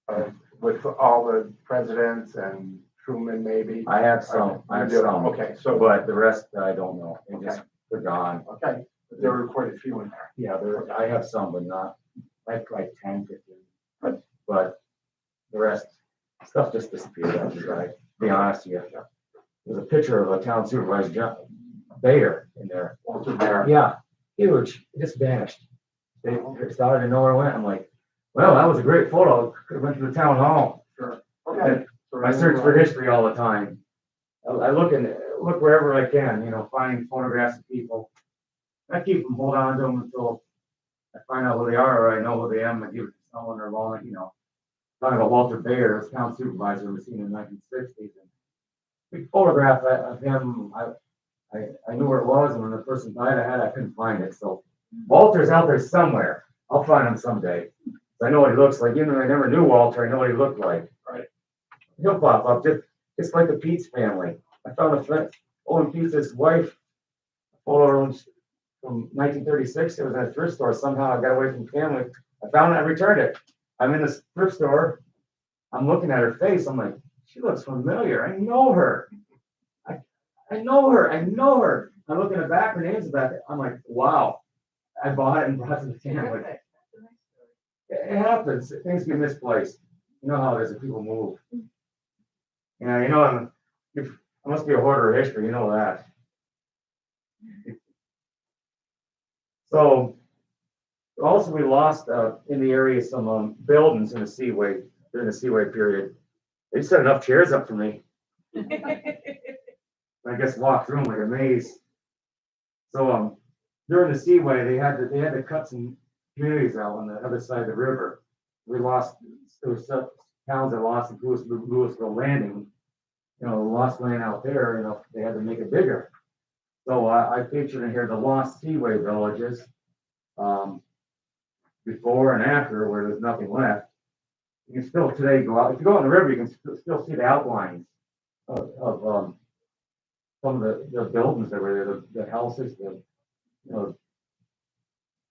had? With all the presidents and Truman maybe? I have some. You do? Okay, so, But the rest I don't know. They just they're gone. okay, There were quite a few in there. Yeah, I have some, but not, like 10, 15. But the rest, stuff just disappeared after that, to be honest with you. There's a picture of a town supervisor, John Bayer, in there. Walter Bear. Yeah, huge, it just vanished. They started to know where it went. I'm like, well, that was a great photo. Could have went to the town hall. Okay. I search for history all the time. I look wherever I can, find photographs of people. I keep them, hold on to them until I find out who they are, or I know who they am. I give it to someone or loan it, Talking about Walter Bayer, as town supervisor, was seen in the 1960s. And big photograph of him. I knew where it was, and when the person died, I couldn't find it. So Walter's out there somewhere. I'll find him someday. I know what he looks like. Even though I never knew Walter, I know what he looked like. Right. He'll pop up just like the Pete's family. I found a friend, Owen Pete's wife, photo from 1936. It was at a thrift store. Somehow I got away from family. I found it. I returned it. I'm in this thrift store. I'm looking at her face. I'm like, she looks familiar. I know her. I know her. I know her. I look in the back. Her name's back. I'm like, wow. I bought it and brought it to the family. It happens. Things get misplaced. You know how it is if people move. Yeah, I must be a hoarder of history. You know that. So, also we lost in the area some buildings in the Seaway during the Seaway period. They set enough chairs up for me. I guess walk through them like a maze. So during the Seaway, they had to cut some communities out on the other side of the river. There was some towns that lost in Louisville Landing. Lost land out there. They had to make it bigger. So I featured in here the lost Seaway villages, before and after, where there's nothing left. You can still today go out. If you go on the river, you can still see the outlines of some of the buildings that were there, the houses, the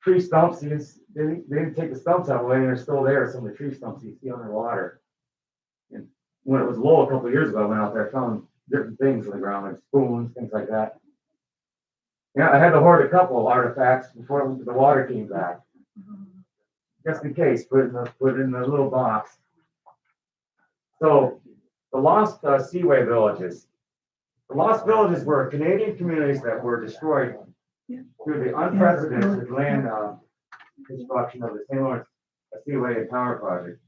tree stumps. They didn't take the stumps out away, and they're still there. Some of the tree stumps you see underwater. And when it was low a couple of years ago, I went out there, found different things on the ground, like spoons, things like that. Yeah, I had to hoard a couple of artifacts before the water came back, just in case. Put it in the little box. So the lost Seaway villages. The lost villages were Canadian communities that were destroyed through the unprecedented land construction of the St. Lawrence Seaway and Power Project.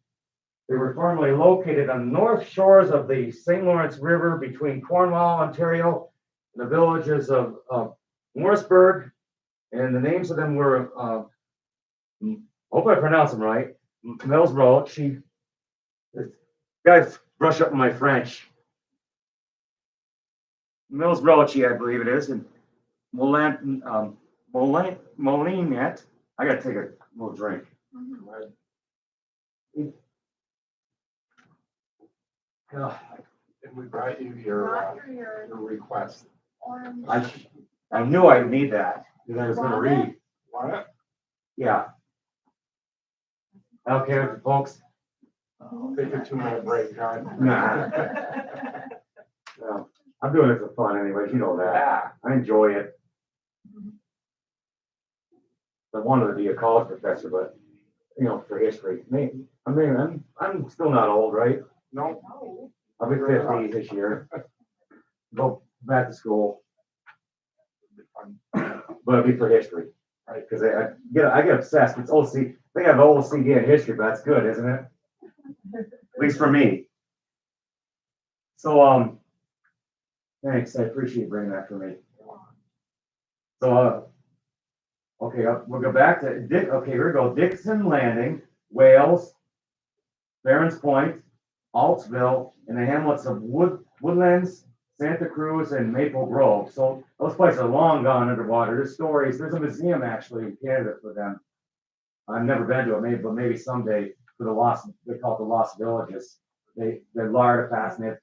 They were formerly located on the north shores of the St. Lawrence River between Cornwall, Ontario, and the villages of Morrisburg, and the names of them were, hope I pronounce them right, Mills Road. Guys, brush up on my French. Mills Roche, I believe it is, and Molinet. I gotta take a little drink. And we brought you your request. I knew I'd need that because I was gonna read. What? Yeah. Okay, folks. Take a 2-minute break, John. Nah. No, I'm doing it for fun anyway. You know that. I enjoy it. I wanted to be a college professor, but for history. I'm still not old, right? No. I'll be 50 this year. Go back to school, but it'll be for history, right? Because I get obsessed. It's OC. I think I have OCD in history, but that's good, isn't it? At least for me. So thanks. I appreciate bringing that for me. So okay, we'll go back to okay. Here we go. Dixon Landing, Wales, Barons Point, Altsville, and the hamlets of Woodlands, Santa Cruz, and Maple Grove. So those places are long gone underwater. There's stories. There's a museum actually in Canada for them. I've never been to it, but maybe someday for the lost. They call it the Lost Villages. They're artifacts, and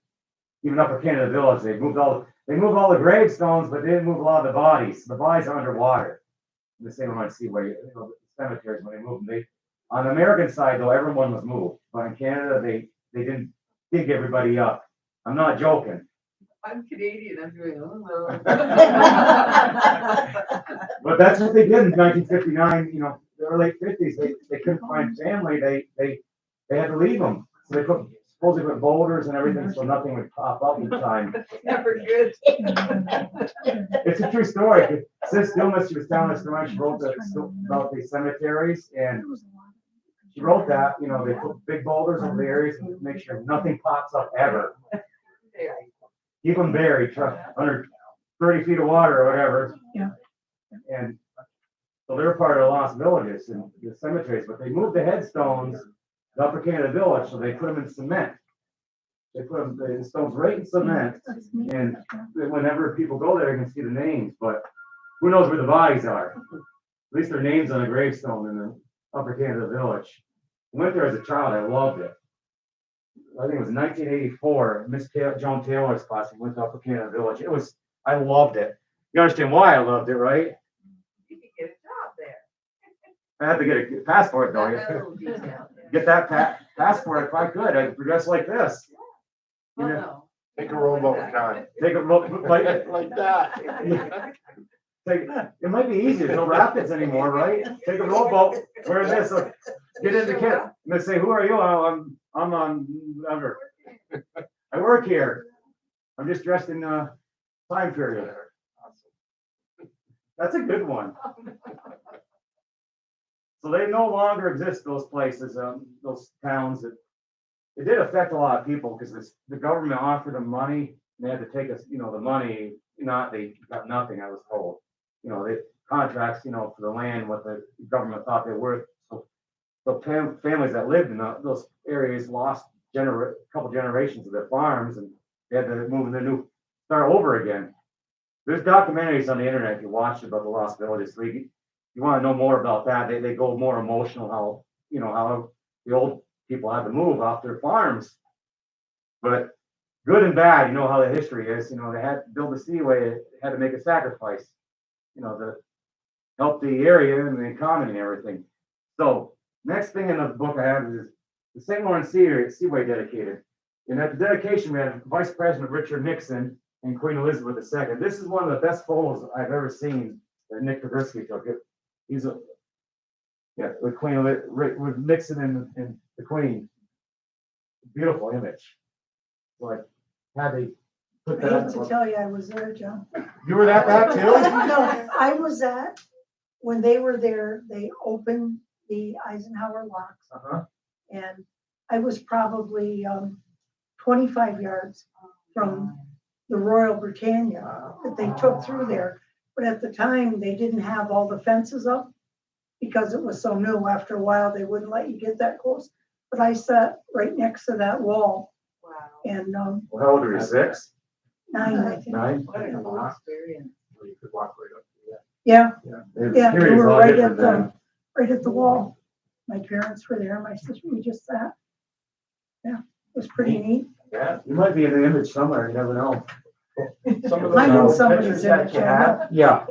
even Upper Canada Village. They moved all the gravestones, but they didn't move a lot of the bodies. The bodies are underwater. In the St. Lawrence Seaway, the cemeteries when they moved them. On the American side though, everyone was moved, but in Canada they didn't dig everybody up. I'm not joking. I'm Canadian, I'm doing, But that's what they did in 1959, you know, the early 50s. They couldn't find family. They had to leave them. So they supposedly put boulders and everything so nothing would pop up in time. Never good. It's a true story. Sis Stillness, she was telling us story. She wrote about the cemeteries, and she wrote that, you know, they put big boulders over the areas and make sure nothing pops up ever. Keep them buried, under 30 feet of water or whatever. Yeah. And so they're part of the lost villages and the cemeteries, but they moved the headstones to Upper Canada Village, so they put them in cement. They put them, the stones right in cement, and whenever people go there, they can see the names, but who knows where the bodies are? At least their names on a gravestone in the Upper Canada Village. I went there as a child, I loved it. I think it was 1984, Miss Joan Taylor's class, we went to Upper Canada Village. I loved it. You understand why I loved it, right? You could get a job there. I had to get a passport though. That little detail. Get that passport if I could. I'd dress like this. Oh, You know, no. Take a rowboat, John. take a look like Like that. it might be easy. There's no rapids anymore, right? Take a rowboat, wear this, get in the kit. And they say, "Who are you?" "Oh, I'm on whatever. I work here. I'm just dressed in time period." That's a good one. So they no longer exist, those places, those towns. It did affect a lot of people because the government offered them money. And they had to take us, you know, the money. They got nothing. I was told, you know, they contracts, you know, for the land, what the government thought they were worth. So families that lived in those areas lost a couple generations of their farms, and they had to move in start over again. There's documentaries on the internet if you watch about the Lost Villages. So you want to know more about that. They go more emotional how the old people had to move off their farms. But good and bad, you know how the history is. You know, they had to build the Seaway, they had to make a sacrifice, you know, to help the area and the economy and everything. So next thing in the book I have is the St. Lawrence Seaway dedicated. And at the dedication, we had Vice President Richard Nixon and Queen Elizabeth II. This is one of the best photos I've ever seen that Nick Kavrinsky took. With with Nixon and the Queen. Beautiful image. So I had to put I that. hate to tell you, I was there, John. You were at that too? No, I was when they were there, they opened the Eisenhower locks, Uh-huh. and I was probably 25 yards from the Royal Britannia that they took through there. But at the time, they didn't have all the fences up because it was so new. After a while, they wouldn't let you get that close. But I sat right next to that wall, Wow. and Well, how old were you? 6? 9, I think. 9? What a cool experience. You could walk right up to that. Yeah, The yeah, we period's were all right different at then. right at the wall. My parents were there, my sister, we just sat. Yeah, it was pretty neat. Yeah. You might be in the image somewhere, you never know. Some of I'm in those somebody's pictures that image, you I have, Yeah.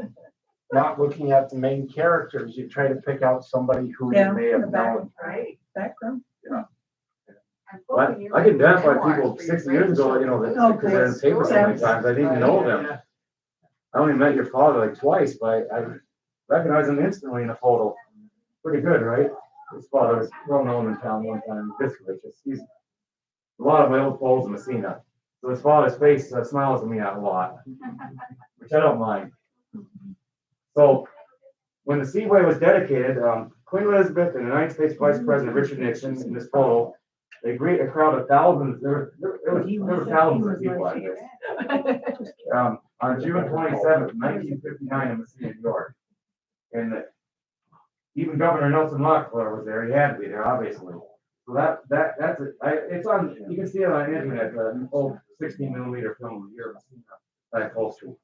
not looking at the main characters, you try to pick out somebody who Yeah, you may in the have back. known. Right. Background. I can identify people 60 years ago, you know, because they're in the paper so many times. I didn't know them. I only met your father like twice, but I recognized him instantly in a photo. Pretty good, right? His father was well known in town one time. He's a lot of my old photos in Massena. So his father's face smiles at me a lot, which I don't mind. So when the Seaway was dedicated, Queen Elizabeth and the United States Vice President Richard Nixon in this photo, they greet a crowd of thousands. There were thousands of people at this. On June 27th, 1959 in Massena, New York. And even Governor Nelson Rockefeller was there. He had to be there, obviously. So that's it. It's on. You can see it on the internet. An old 16mm film here in Massena, that close to.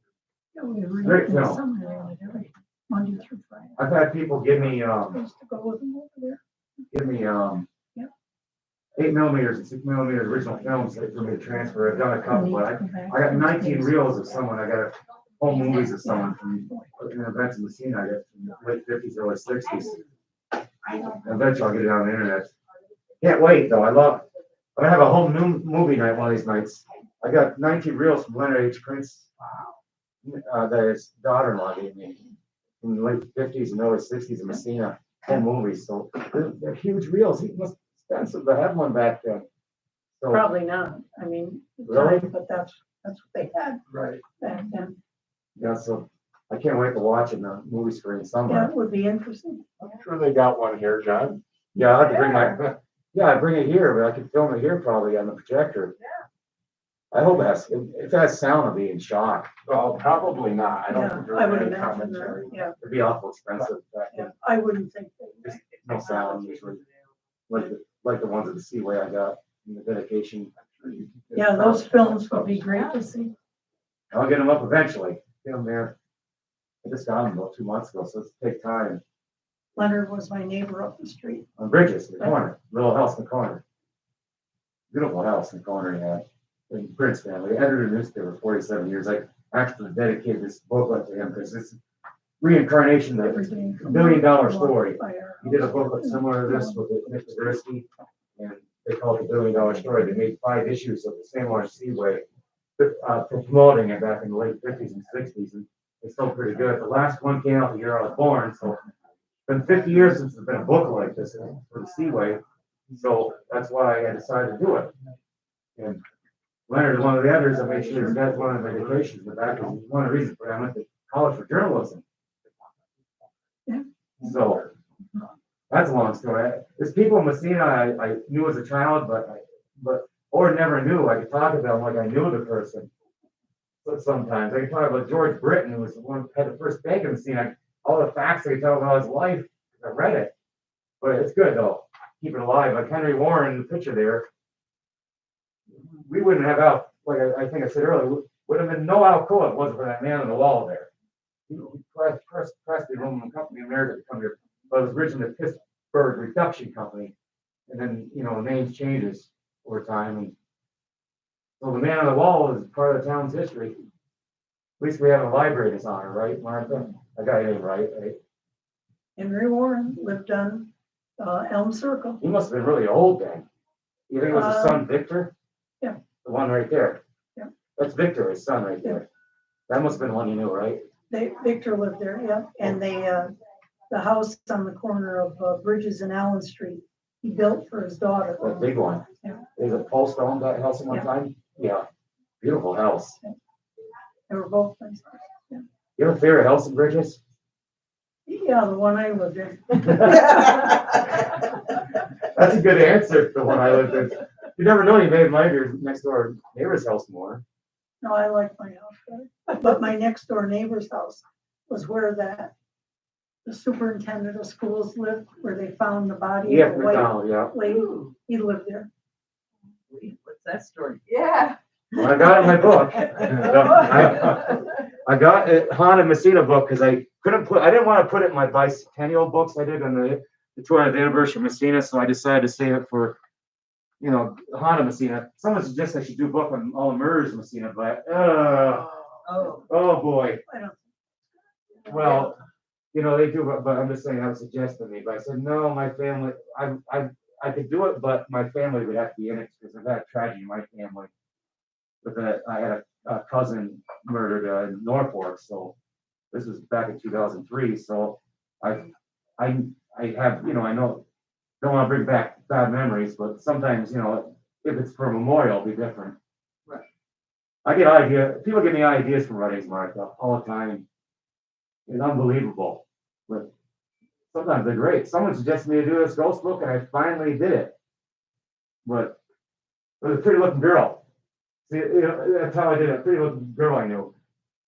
Great film. Monday through Friday. I've had people give me I used to go with them over there. 8mm and 6mm original films for me to transfer. I've done a couple, but I got 19 reels of someone. I got home movies of someone from events in Massena. I got from the late 50s, early 60s. Eventually, I'll get it on the internet. Can't wait though. I'm gonna have a home new movie night one of these nights. I got 19 reels from Leonard H. Prince that his daughter-in-law gave me. in the late fifties and early sixties in Massena, 10 movies, so they're huge reels. It was expensive to have one back then. So, Probably not, I mean, Really? but that's what they had Right. back then. yeah, so I can't wait to watch it in the movie screen Yeah, somewhere. it would be interesting. I'm sure they got one here, John. Yeah, I have to bring I bring it here, but I could film it here probably on the projector. I hope if it has sound, I'll be in shock. Well, probably not. I don't Yeah, think I there's would any imagine commentary. that, yeah, It'd be awful expensive back yeah, then. I wouldn't think that. Just no sound usually, like the ones at the Seaway I got in the dedication. Yeah, those films would be great to see. I'll get them up eventually. Get them there. I just got them about 2 months ago, so it's take time. Leonard was my neighbor up the street. On Bridges, in the corner, little house in the corner. Beautiful house in the corner he had. In Prince family, editor of the newspaper 47 years. I actually dedicated this booklet to him because it's reincarnation, Every the day. $1 million story. By our He did a house. booklet similar to this with Nick Zaversky, and they called it the $1 billion story. They made 5 issues of the same large Seaway, for promoting it back in the late 50s and 60s, and it's still pretty good. The last one came out the year I was born, so it's been 50 years since there's been a book like this for the Seaway, so that's why I decided to do it. And Leonard is one of the editors. I made sure his dad's one of the vacations, but that was one of the reasons why I went to college for journalism. Yeah. So that's a long story. There's people in Massena I knew as a child, or never knew. I could talk about them like I knew the person. But sometimes I could talk about George Britton, who was the one who had the first bank in Massena. All the facts I could tell about his life, I read it. But it's good though. Keep it alive. Like Henry Warren, the picture there. We wouldn't have like I think I said earlier, would have been no Alcoa if it wasn't for that man on the wall there. He pressed the aluminum company in America to come here, but it was originally the Pittsburgh Reduction Company, and then names changes over time, and so the man on the wall is part of the town's history. At least we have a library in his honor, right, Martha? I got your name right? Henry Warren lived on Elm Circle. He must have been really old then. You think it was his son Victor? Yeah. The one right there. Yeah. That's Victor, his son right there. That must have been the one you knew, right? Victor lived there, yeah, and the house on the corner of Bridges and Allen Street, he built for his daughter. That big one. Yeah. Is it Paul Stone that house at one Yeah. time? Yeah. Beautiful house. They were both nice. Yeah. You have a favorite house in Bridges? Yeah, the one I lived in. That's a good answer, the one I lived in. You never know, you may like your next door neighbor's house more. No, I like my house better. But my next door neighbor's house was where the superintendent of schools lived, where they found the body Yeah, of the white McDonald, yeah. lady. He lived there. What's that story? Yeah. Well, I got it in my book. I got it, Haunted Massena book, because I didn't want to put it in my bicentennial books I did on the 200th anniversary of Massena, so I decided to save it for, Haunted Massena. Someone suggested I should do a book on all the murders of Massena, but, oh boy. I don't, Well, they do, but I'm just saying, that was suggested to me, but I said, no, my family, I could do it, but my family would have to be in it, because I've had a tragedy in my family. But I had a cousin murdered in Norfolk, so this was back in 2003, so I have, I know, don't want to bring back bad memories, but sometimes, if it's for a memorial, it'll be different. Right. I get people give me ideas for writings, Martha, all the time. It's unbelievable, but sometimes they're great. Someone suggested me to do this ghost book, and I finally did it. But it was a pretty looking girl. See, that's how I did it. A pretty looking girl I knew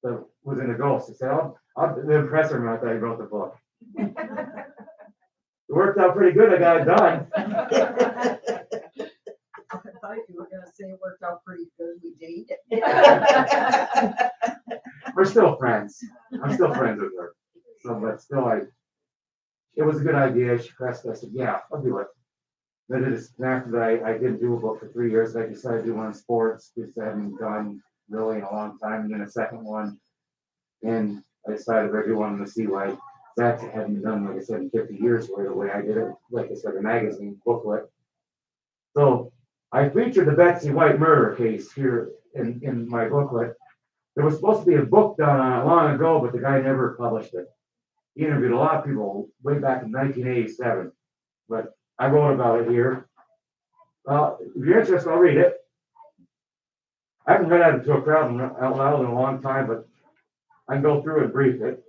that was in the ghost. I said, I'll impress her when I wrote the book. It worked out pretty good. I got it done. I thought you were gonna say it worked out pretty good. We dated. We're still friends. I'm still friends with her. So, but still, it was a good idea. She pressed it. I said, yeah, I'll do it. Then after that, I didn't do a book for 3 years. I decided to do one on sports, because I hadn't done really in a long time. And then a second one. And I decided to do one on the Seaway. That hadn't been done, like I said, in 50 years right away. I did it, like I said, a magazine booklet. So I featured the Betsy White murder case here in my booklet. There was supposed to be a book done on it long ago, but the guy never published it. He interviewed a lot of people way back in 1987, but I wrote about it here. If you're interested, I'll read it. I haven't read it to a crowd out loud in a long time, but I can go through and brief it.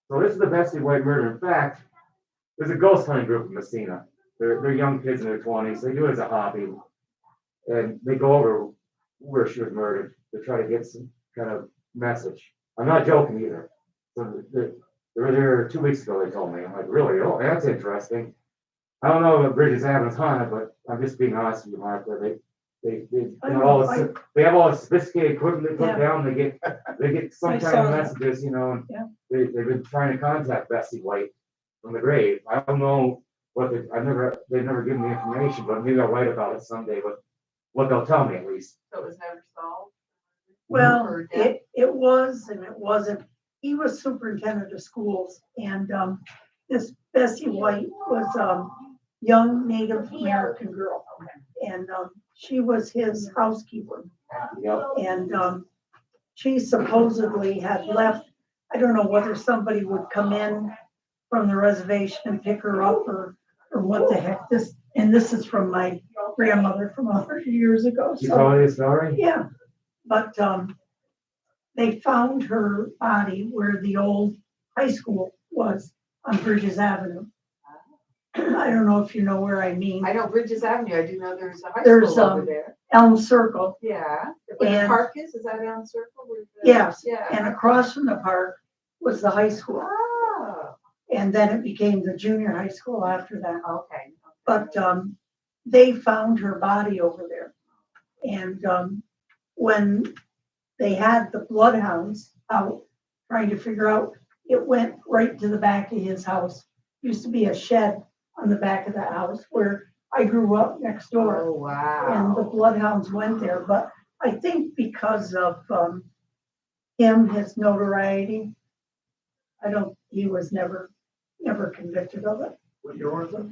So this is the Bessie White murder. In fact, there's a ghost hunting group in Massena. They're young kids in their 20s. They do it as a hobby. And they go over where she was murdered to try to get some kind of message. I'm not joking either. So they were there 2 weeks ago, they told me. I'm like, really? Oh, that's interesting. I don't know if Bridges Avenue's haunted, but I'm just being honest with you, Martha. They have all this sophisticated equipment they put Yeah. down. They get some I kind saw of that. messages, and Yeah. they've been trying to contact Bessie White from the grave. I don't know they've never given me information, but maybe I'll write about it someday. But what they'll tell me at least. So it was never solved? Well, Or death? it was and it wasn't. He was superintendent of schools, and this Bessie White was a young Native American girl. And she was his housekeeper. Yep. And she supposedly had left. I don't know whether somebody would come in from the reservation and pick her up or what the heck. This is from my grandmother from 100 years ago. You So told me the story? yeah, but they found her body where the old high school was on Bridges Avenue. I don't know if you know where I mean. I know Bridges Avenue, I do know there's a high There's, school over there. Elm Circle, Yeah, where the and- park is that Elm Circle? Where the- yes, Yeah. and across from the park was the high school. Oh, And then it became the junior high school after that. okay. But they found her body over there. And when they had the bloodhounds out trying to figure out, it went right to the back of his house. Used to be a shed on the back of the house where I grew up next door. Oh, And the wow. bloodhounds went there. But I think because of him, his notoriety, he was never convicted of it. What year was it?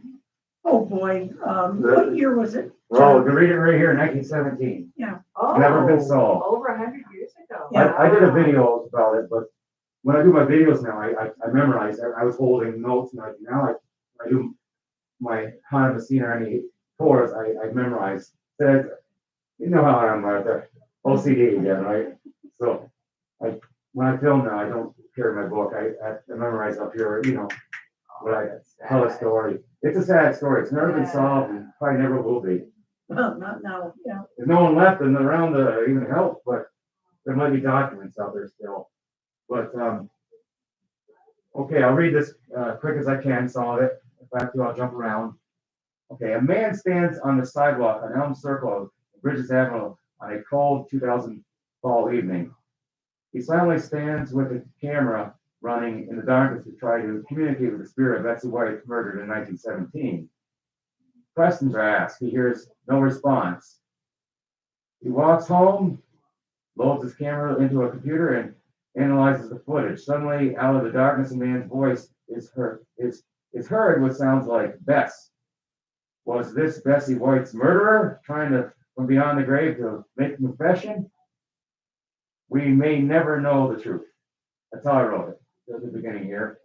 Oh, boy, what year was it? Well, you can read it right here, 1917. Oh, Never been solved. Over 100 years ago. Yeah. I did a video about it, but when I do my videos now, I memorize. I was holding notes, and now I do my haunted Massena or any tours. I memorize. Said, you know how I am, Martha. OCD again, right? So when I film now, I don't carry my book. I memorize up here, when I tell a story. It's a sad story. It's never been solved and probably never will be. Well, not now, yeah. There's no one left and around to even help, but there might be documents out there still. But, okay, I'll read this quick as I can, solve it. If I have to, I'll jump around. Okay, a man stands on the sidewalk on Elm Circle of Bridges Avenue on a cold 2000 fall evening. He silently stands with a camera running in the darkness to try to communicate with the spirit of Betsy White, murdered in 1917. Questions are asked. He hears no response. He walks home, loads his camera into a computer, and analyzes the footage. Suddenly, out of the darkness, a man's voice is heard. What sounds like Bess. Was this Bessie White's murderer trying from beyond the grave to make a confession? We may never know the truth. That's how I wrote it at the beginning here.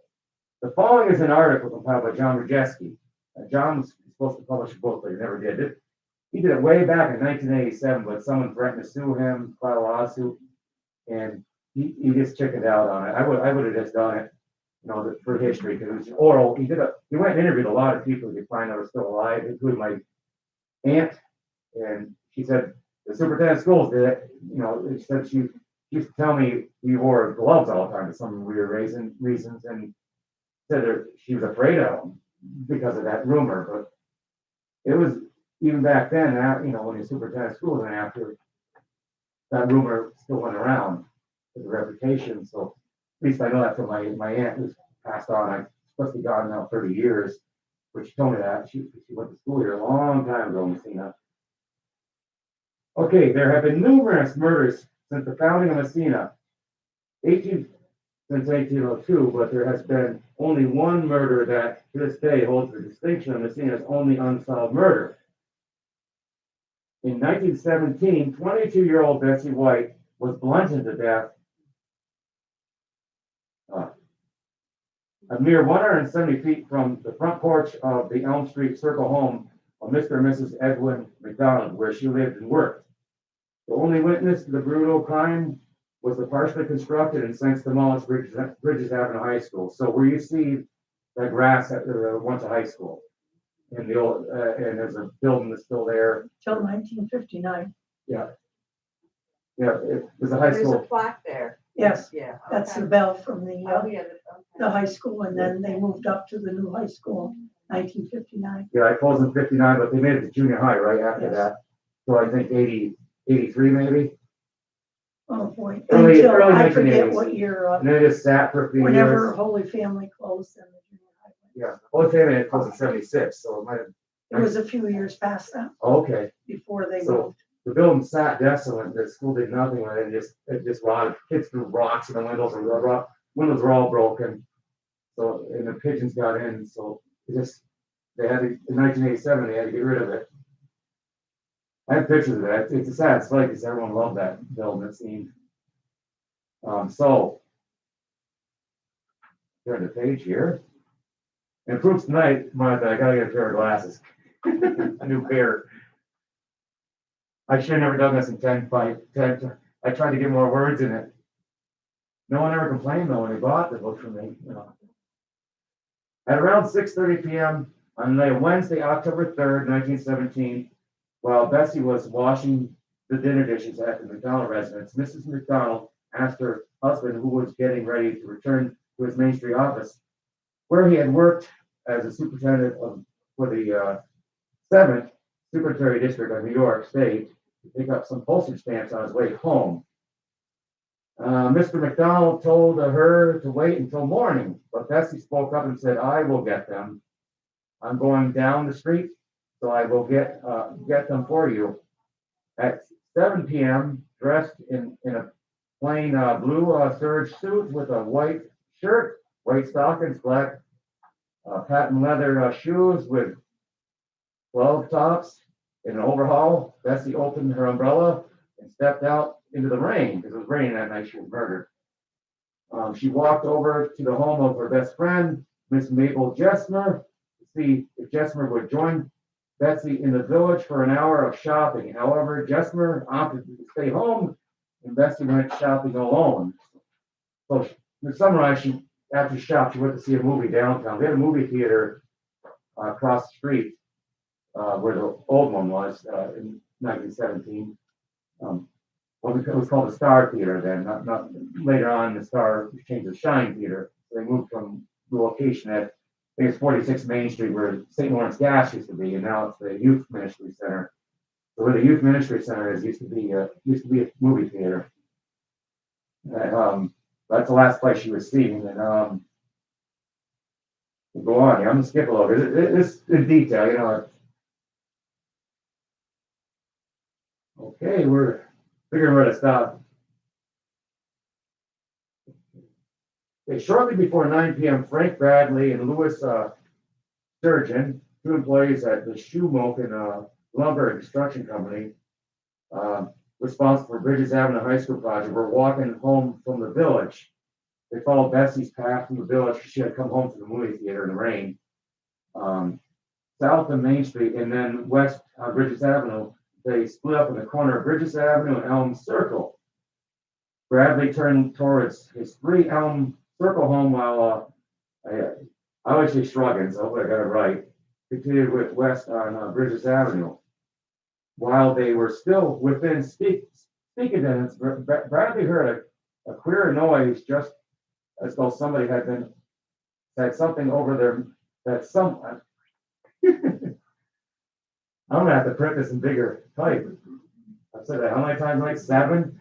The following is an article compiled by John Rajewski. John was supposed to publish a book, but he never did it. He did it way back in 1987, but someone threatened to sue him, file a lawsuit, and he just chickened out on it. I would have just done it, for history, because it was oral. He went and interviewed a lot of people he could find that were still alive, including my aunt, and she said the superintendent of schools did it. She said she used to tell me he wore gloves all the time for some weird reasons, and said that she was afraid of him because of that rumor. But it was even back then, when he was superintendent of schools, and after that rumor still went around with the reputation. So at least I know that from my aunt who's passed on. I'm supposed to be gone now 30 years, but she told me that she went to school here a long time ago in Massena. Okay, there have been numerous murders since the founding of Massena, since 1802, but there has been only one murder that to this day holds the distinction of Massena's only unsolved murder. In 1917, 22-year-old Bessie White was bludgeoned to death a mere 170 feet from the front porch of the Elm Street Circle home of Mr. and Mrs. Edwin McDonald, where she lived and worked. The only witness to the brutal crime was the partially constructed and since demolished Bridges Avenue High School. So where you see the grass at went to high school, and the old and there's a building that's still there. Till 1959. Yeah, it was a high There's a school. plaque there. Yes, Yeah. that's okay. the bell from the, Oh, yeah. the high school, and then they moved up to the new high school, 1959. Yeah, I closed in 59, but they made it to junior high right after Yes. that. So I think 83 maybe. Oh, boy. Early Until, I forget 1980s. what year, And then it just sat for a few whenever years. Holy Family closed and the junior high. Yeah, Holy Family had closed in 76, so it might have. It was a few years past that, Okay, before they So- moved. the building sat desolate, the school did nothing with it, it just rotted, kids threw rocks in the windows, and the windows were all broken. So, and the pigeons got in, so they had to, in 1987, they had to get rid of it. I have pictures of that, it's a sad sight, because everyone loved that building, it seemed. So. Turn the page here. And proofs tonight, Martha, I gotta get a pair of glasses. A new pair. I should have never done this in 10. I tried to get more words in it. No one ever complained though when they bought the book from me, you know. At around 6:30 p.m. on Wednesday, October 3rd, 1917, while Bessie was washing the dinner dishes at the McDonald residence, Mrs. McDonald asked her husband, who was getting ready to return to his Main Street office, where he had worked as a superintendent for the 7th Supervisory District of New York State, to pick up some postage stamps on his way home. Mr. McDonald told her to wait until morning, but Bessie spoke up and said, "I will get them. I'm going down the street, so I will get them for you." At 7 p.m., dressed in a plain blue serge suit with a white shirt, white stockings, black patent leather shoes with 12 tops, in an overhaul, Bessie opened her umbrella and stepped out into the rain, because it was raining that night she was murdered. She walked over to the home of her best friend, Miss Mabel Jesmer, to see if Jesmer would join Bessie in the village for an hour of shopping. However, Jesmer opted to stay home, and Bessie went shopping alone. So, to summarize, after she shopped, she went to see a movie downtown. They had a movie theater across the street. Where the old one was in 1917. It was called the Star Theater then, not later on the Star changed to Shine Theater. They moved from the location at, I think it's 46 Main Street where St. Lawrence Gas used to be, and now it's the Youth Ministry Center. So where the Youth Ministry Center is used to be a movie theater. That's the last place she was seen, and we'll go on here. I'm gonna skip a little bit. It's in detail, you know. Okay, we're figuring where to stop. Okay, shortly before 9 p.m., Frank Bradley and Louis Sturgeon, two employees at the Shoemoken Lumber and Construction Company, responsible for Bridges Avenue High School project, were walking home from the village. They followed Bessie's path from the village because she had come home from the movie theater in the rain. South of Main Street and then west on Bridges Avenue, they split up in the corner of Bridges Avenue and Elm Circle. Bradley turned towards his 3 Elm Circle home while I was actually shrugging, so hopefully I got it right. Continued with west on Bridges Avenue. While they were still within speaking distance, Bradley heard a queer noise, just as though somebody had something over there. I'm gonna have to print this in bigger type. I've said that how many times? Like 7.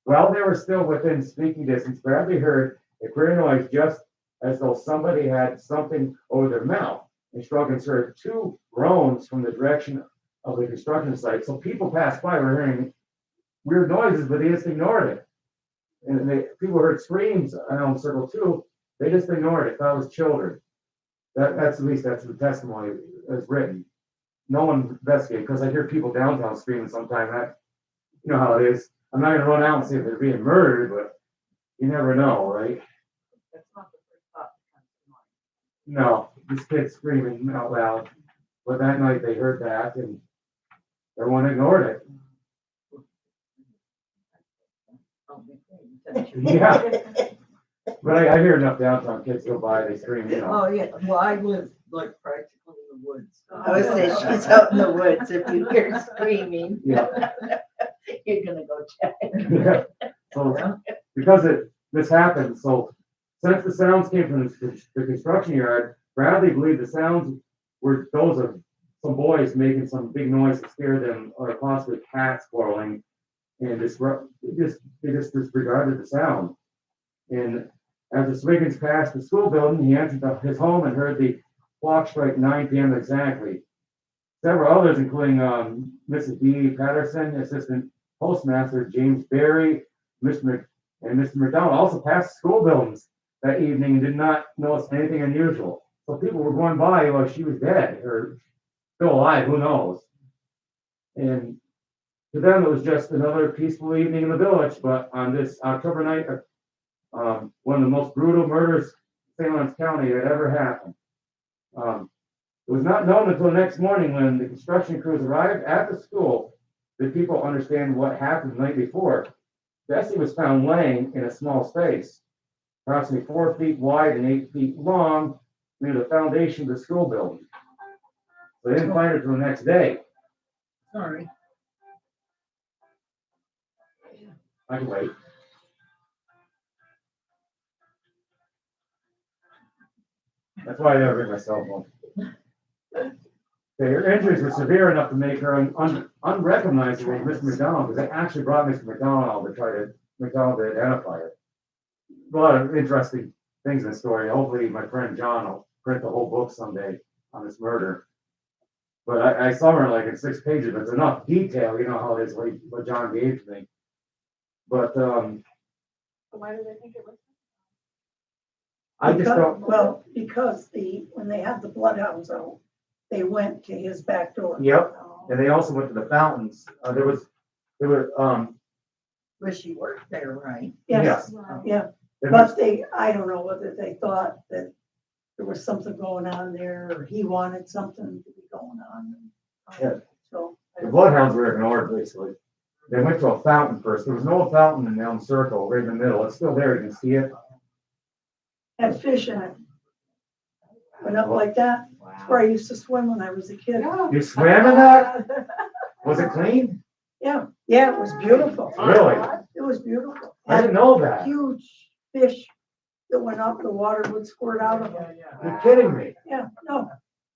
While they were still within speaking distance, Bradley heard a queer noise, just as though somebody had something over their mouth. And Struggins heard 2 groans from the direction of the construction site. So people passed by were hearing weird noises, but they just ignored it. And people heard screams on Elm Circle too. They just ignored it. Thought it was children. That's at least that's the testimony that's written. No one investigated because I hear people downtown screaming sometimes. You know how it is. I'm not gonna run out and see if they're being murdered, but you never know, right? That's not the first thought that comes No, this kid screaming out loud. But that night they heard that and everyone ignored it. Yeah. But I hear enough downtown kids go by, they scream, you know. Oh, yeah, well, I live like practically in the woods. I would say she's out in the woods. If you hear screaming, Yeah. you're gonna go check. Yeah. So, because this happened, so since the sounds came from the construction yard, Bradley believed the sounds were those of some boys making some big noise to scare them, or possibly cats quarreling, and they just disregarded the sound. And as the Swiggins passed the school building, he entered his home and heard the clock strike 9 p.m. exactly. Several others, including Mrs. D. Patterson, Assistant Postmaster James Berry, and Mr. McDonald, also passed the school buildings that evening and did not notice anything unusual. So people were going by like she was dead or still alive, who knows? And to them, it was just another peaceful evening in the village. But on this October night, one of the most brutal murders in St. Lawrence County had ever happened. It was not known until the next morning when the construction crews arrived at the school that people understand what happened the night before. Bessie was found laying in a small space, approximately 4 feet wide and 8 feet long, near the foundation of the school building. They didn't find her till the next day. Sorry. I can wait. That's why I never bring my cell phone. Okay, her injuries were severe enough to make her unrecognizable as Mr. McDonald, because they actually brought Mr. McDonald to to identify her. A lot of interesting things in the story. Hopefully my friend John will print the whole book someday on this murder. But I saw her like in 6 pages, but it's enough detail, you know how it is, what John gave to me. But Why do they think it was? I just don't. Well, because when they had the bloodhounds out, they went to his back door. Yep, and they also went to the fountains. But she worked there, right? Yes, yeah, but I don't know whether they thought that there was something going on there, or he wanted something to be going on. Yeah. So. The bloodhounds were ignored, basically. They went to a fountain first. There was no fountain in Elm Circle, right in the middle. It's still there, you can see it. Had fish in it. Went up like that. That's where I used to swim when I was a kid. You swam in that? Was it clean? Yeah, it was beautiful. Really? It was beautiful. I didn't know that. Huge fish that went up, the water would squirt out of them. You're kidding me. Yeah, no.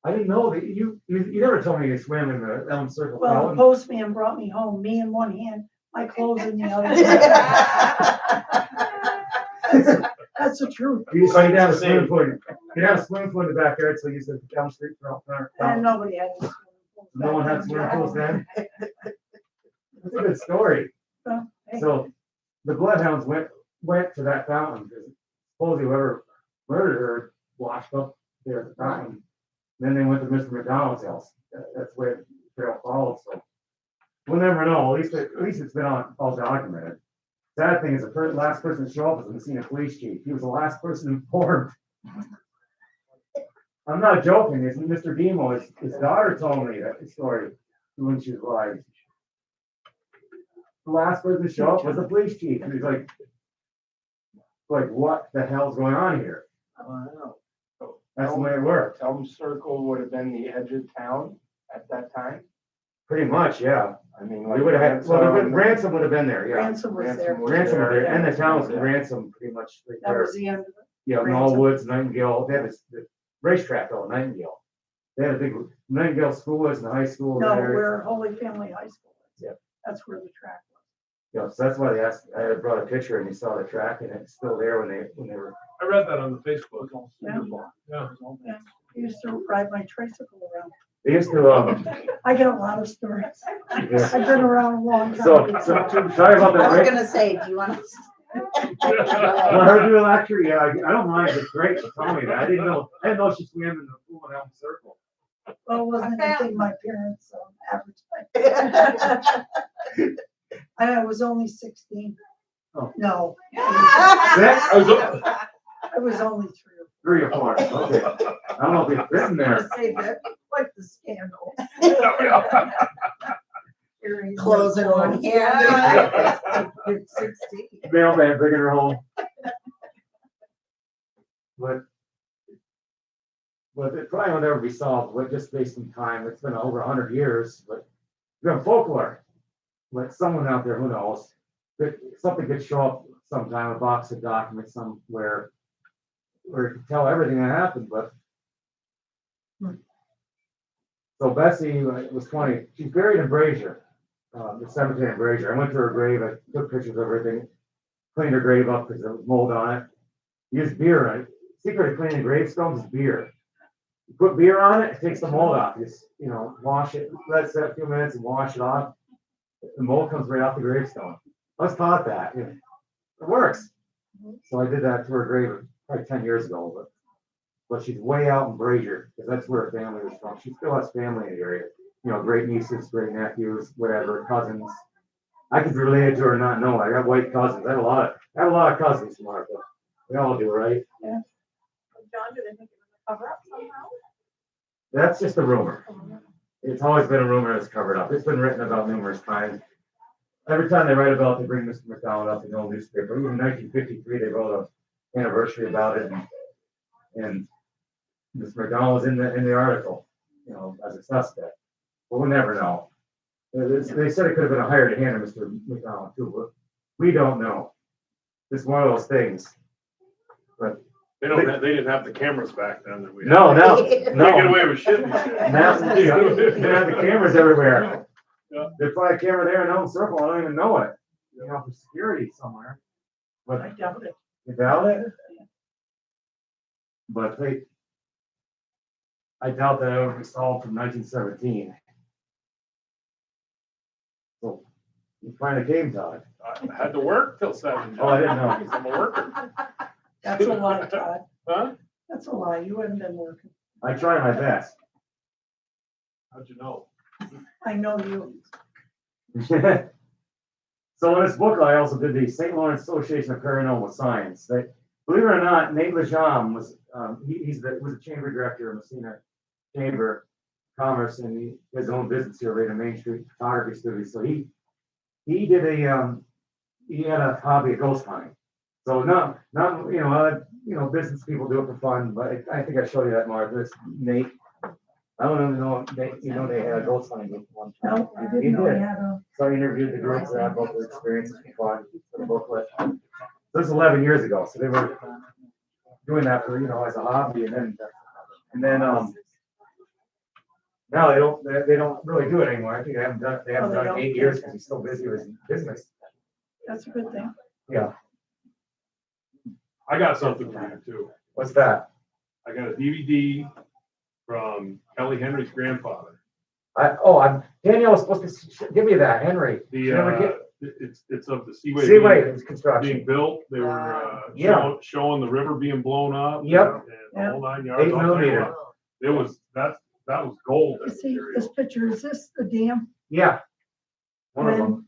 I didn't know that. You never told me you swam in the Elm Circle Well, the fountain. postman brought me home, me in one hand, my clothes in the other. That's the truth. You have a swimming pool. You have a swimming pool in the backyard, so you said Elm Street And fountain. nobody had. any swimming pools No one back had then. swimming pools then? It's a good story. Hey, So the bloodhounds went to that fountain because supposedly whoever murdered her washed up there at the fountain. Then they went to Mr. McDonald's house. That's where the trail followed. So we'll never know. At least it's been all documented. Sad thing is the last person to show up was the Massena police chief. He was the last person informed. I'm not joking. It's Mr. Demo. His daughter told me that story when she was alive. The last person to show up was the police chief. He was like, what the hell's going on here? Wow. That's the way it worked. Elm Circle would have been the edge of town at that time. Pretty much, yeah. I mean, We would have had, Ransom, Ransom would have been there, yeah. Ransom was there. Ransom was Ransom was there, there, and the yeah. town was in Ransom pretty much right That there. was the end of it. Yeah, Ransom. Woods, Nightingale, they had the racetrack though, Nightingale. They had a big, Nightingale School was in the high school No, there. where Holy Family High School is. Yeah. That's where the track was. Yeah, so that's why they asked, I had brought a picture and you saw the track and it's still there when they were. I read that on the Facebook. Yeah. Yeah. I used to ride my tricycle around. They used to, I get a lot of stories. yeah. I've been around a long time. Sorry about I that, was right? gonna say, do you want to? Well, her do a lecture, yeah, I don't mind, it's great to tell me that. I didn't know she swam in the pool in Elm Circle. Well, it wasn't anything my parents advertised. And I was only 16. Oh. No, That- I was only 3 or 3 or 4, okay. I don't know if it's written I there. say that, like the scandal. Earrings. Clothes in one hand. Yeah. It's 16. Mailman bringing her home. But it probably will never be solved, but just based on time, it's been over 100 years, but you have folklore. Like someone out there, who knows, something could show up sometime, a box of documents somewhere, where it could tell everything that happened, but. So Bessie was 20, she's buried in Brazier, the cemetery in Brazier. I went to her grave, I took pictures of everything, cleaned her grave up because there was mold on it. Used beer on it. Secret of cleaning gravestones is beer. You put beer on it, it takes the mold off. Just, wash it, let it sit a few minutes and wash it off. The mold comes right off the gravestone. I was taught that. It works. So I did that to her grave probably 10 years ago, but she's way out in Brazier, because that's where her family was from. She still has family in the area. Great nieces, great nephews, whatever, cousins. I could be related to her and not know. I got white cousins. I have a lot of cousins, Martha. We all do, right? John, do they think it was a cover up somehow? That's just a rumor. It's always been a rumor that's covered up. It's been written about numerous times. Every time they write about it, they bring Mr. McDonald up in the old newspaper. Even in 1953, they wrote an anniversary about it, and Mr. McDonald was in the article, as a suspect. But we'll never know. They said it could have been a hired hand of Mr. McDonald too, but we don't know. It's one of those things. But They didn't have the cameras back then that we had. no. They get away with shit these days. Now, they have the cameras everywhere. Yeah. There's probably a camera there in Elm Circle. I don't even know it. For security somewhere. But I doubt it. you doubt it? But I doubt that it was solved from 1917. So you find a game, Todd. I had to work till 7. Oh, I didn't know. I'm a worker. That's a lie, Todd. Huh? That's a lie. You haven't been working. I try my best. How'd you know? I know you. So in this book, I also did the St. Lawrence Association of Paranormal Science. That, believe it or not, Nate Lejam was was the chamber director of Massena Chamber of Commerce, and he has his own business here right in Main Street Photography Studio. So he did he had a hobby of ghost hunting. So not business people do it for fun, but I think I showed you that, Martha. This Nate. I don't even know if they had a ghost hunting group one time. No, I didn't know you had a. So I interviewed the group for about their experiences for fun, for the booklet. This is 11 years ago, so they were doing that for, as a hobby, and then now they don't really do it anymore. I think they haven't done it in 8 years because he's so busy with his business. That's a good thing. Yeah. I got something for you too. What's that? I got a DVD from Kelly Henry's grandfather. Danielle was supposed to give me that, Henry. It's of the Seaway. Seaway construction. Being built. They were showing the river being blown up. Yep. And the whole 9 yards. 8 millimeter. It was that was gold. You see this picture, is this the dam? Yeah. One of them.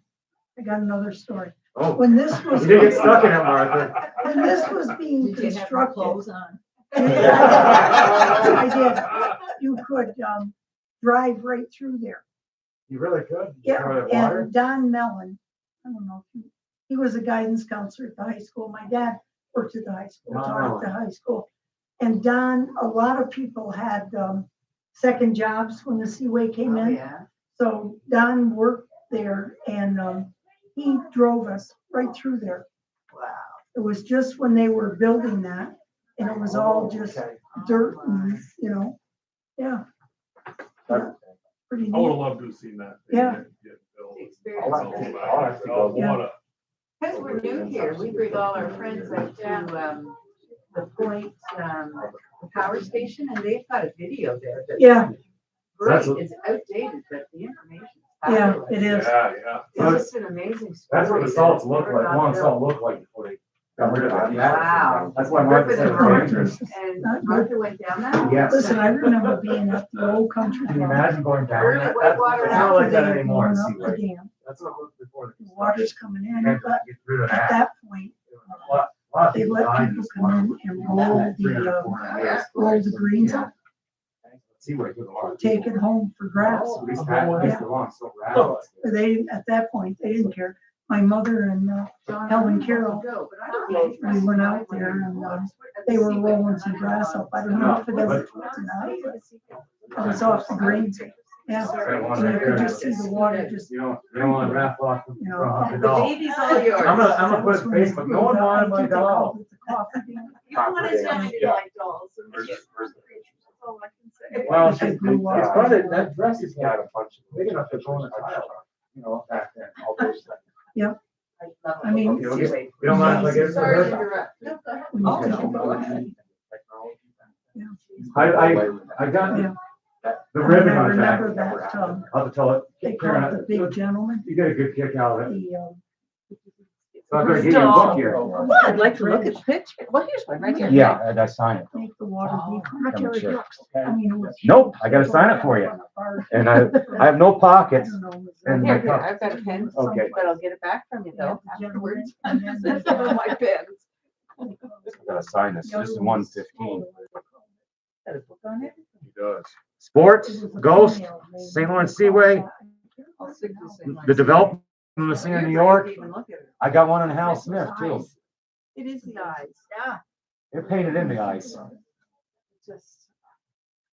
I got another story. Oh, When this was. you did get stuck in it, Martha. When this was being Did you have your constructed. clothes on? I did. You could, drive right through there. You really could. Yeah, Throw it in water. and Don Mellon, I don't know if he was a guidance counselor at the high school. My dad worked at the high school, Don taught at the Mellon. high school. And Don, a lot of people had, second jobs when the Seaway came in. Yeah. So Don worked there and, he drove us right through there. Wow. It was just when they were building that and it was all just Okay. dirt and, yeah. Pretty I would have neat. loved to have seen that. Yeah. Get built. Experience. I'll have to go. What a- Because we're new here, we bring all our friends up to, the point, the power station, and they've got a video there. that's Yeah, Great, That's what- it's outdated, but the information. yeah, it is. Yeah. It's just an amazing story. That's what the salts look like, long salt looked like before they got rid of it. Wow. That's why Martha said it's dangerous. And Martha went down that? Yes. Listen, I remember being at the old country Can you club. imagine going down Early that? whitewater It's not like After that they had anymore in blown up the Seaway. dam, That's what it was before. the water's coming in, Can't but get rid of at that. that point, they let people come in and roll the greens up, Seaway took a lot. take it home for grass. At least the lawn, so rattled. They, at that point, they didn't care. My mother and Helen Carroll, we went out there and they were rolling some grass up. I don't know if it ever tonight. It was off the greens. Yeah, and you could just see the water just, You don't wanna wrap off the you know. the The dog. baby's all yours. I'm gonna put Facebook, no one wanted my dog. You don't want to tell me you like dolls. That's all I can say. Well, They grew up. it's funny, that dress has got a bunch, big enough to go in a tile, you know, back then, all those things. I mean, Okay, you don't mind if I get it for Sorry to her? interrupt. No, go ahead. when you think about it, I got Yeah. the I ribbon mean, I on remember that. that, I'll have to tell it. they called it the big gentleman, You get a good kick out of it. the, So I'm gonna give you a book here. I'd like to look at the picture. Well, here's one right here. Yeah, and I sign it. make the water deep. I'm sure. I mean, it was. Nope, I gotta sign it for you. And I have no pockets. And Here, my here, cup. I've got a pen, Okay. but I'll get it back from you though afterwards. That's some of my pens. I gotta sign this. This is 115. Got a book on it? He does. Sports, Ghost, St. Lawrence Seaway, I'll stick this in my- the development of Massena, New York. Even look at it. I got one in Hal Smith too. It is the eyes. Yeah. They're painted in the ice. Just.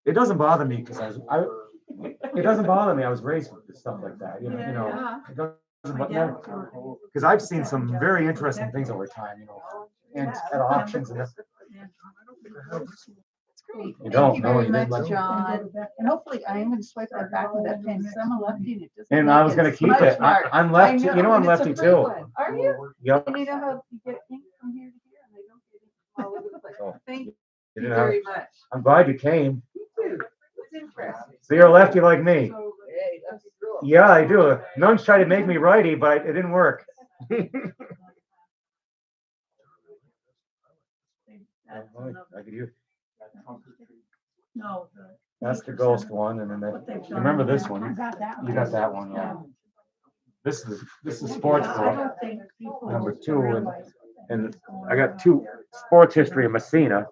It doesn't bother me because it doesn't bother me. I was raised with stuff like that, you know, Yeah. It doesn't bother because I've seen some very interesting things over time, you know, and at auctions and stuff. Great. You don't Thank you know, very you didn't much, like- John. And hopefully I am gonna swipe that back with that pen, because I'm a lefty and it doesn't. And I make was it gonna keep smudge it. mark. I'm lefty, you know, I'm and it's a lefty free too. one. Are you? Yep. And you know how you get ink from here to here and they don't get ink all over the place. Oh. Thank you You didn't have- very much. I'm glad you came. You too. It's interesting. So you're a lefty like me. Hey, that's cool. Yeah, I do. Nuns tried to make me righty, but it didn't work. I could use, No. that's the Ghost one, and then remember this one? You got that one, yeah. This is sports book, number 2, and I got 2 sports history of Massena.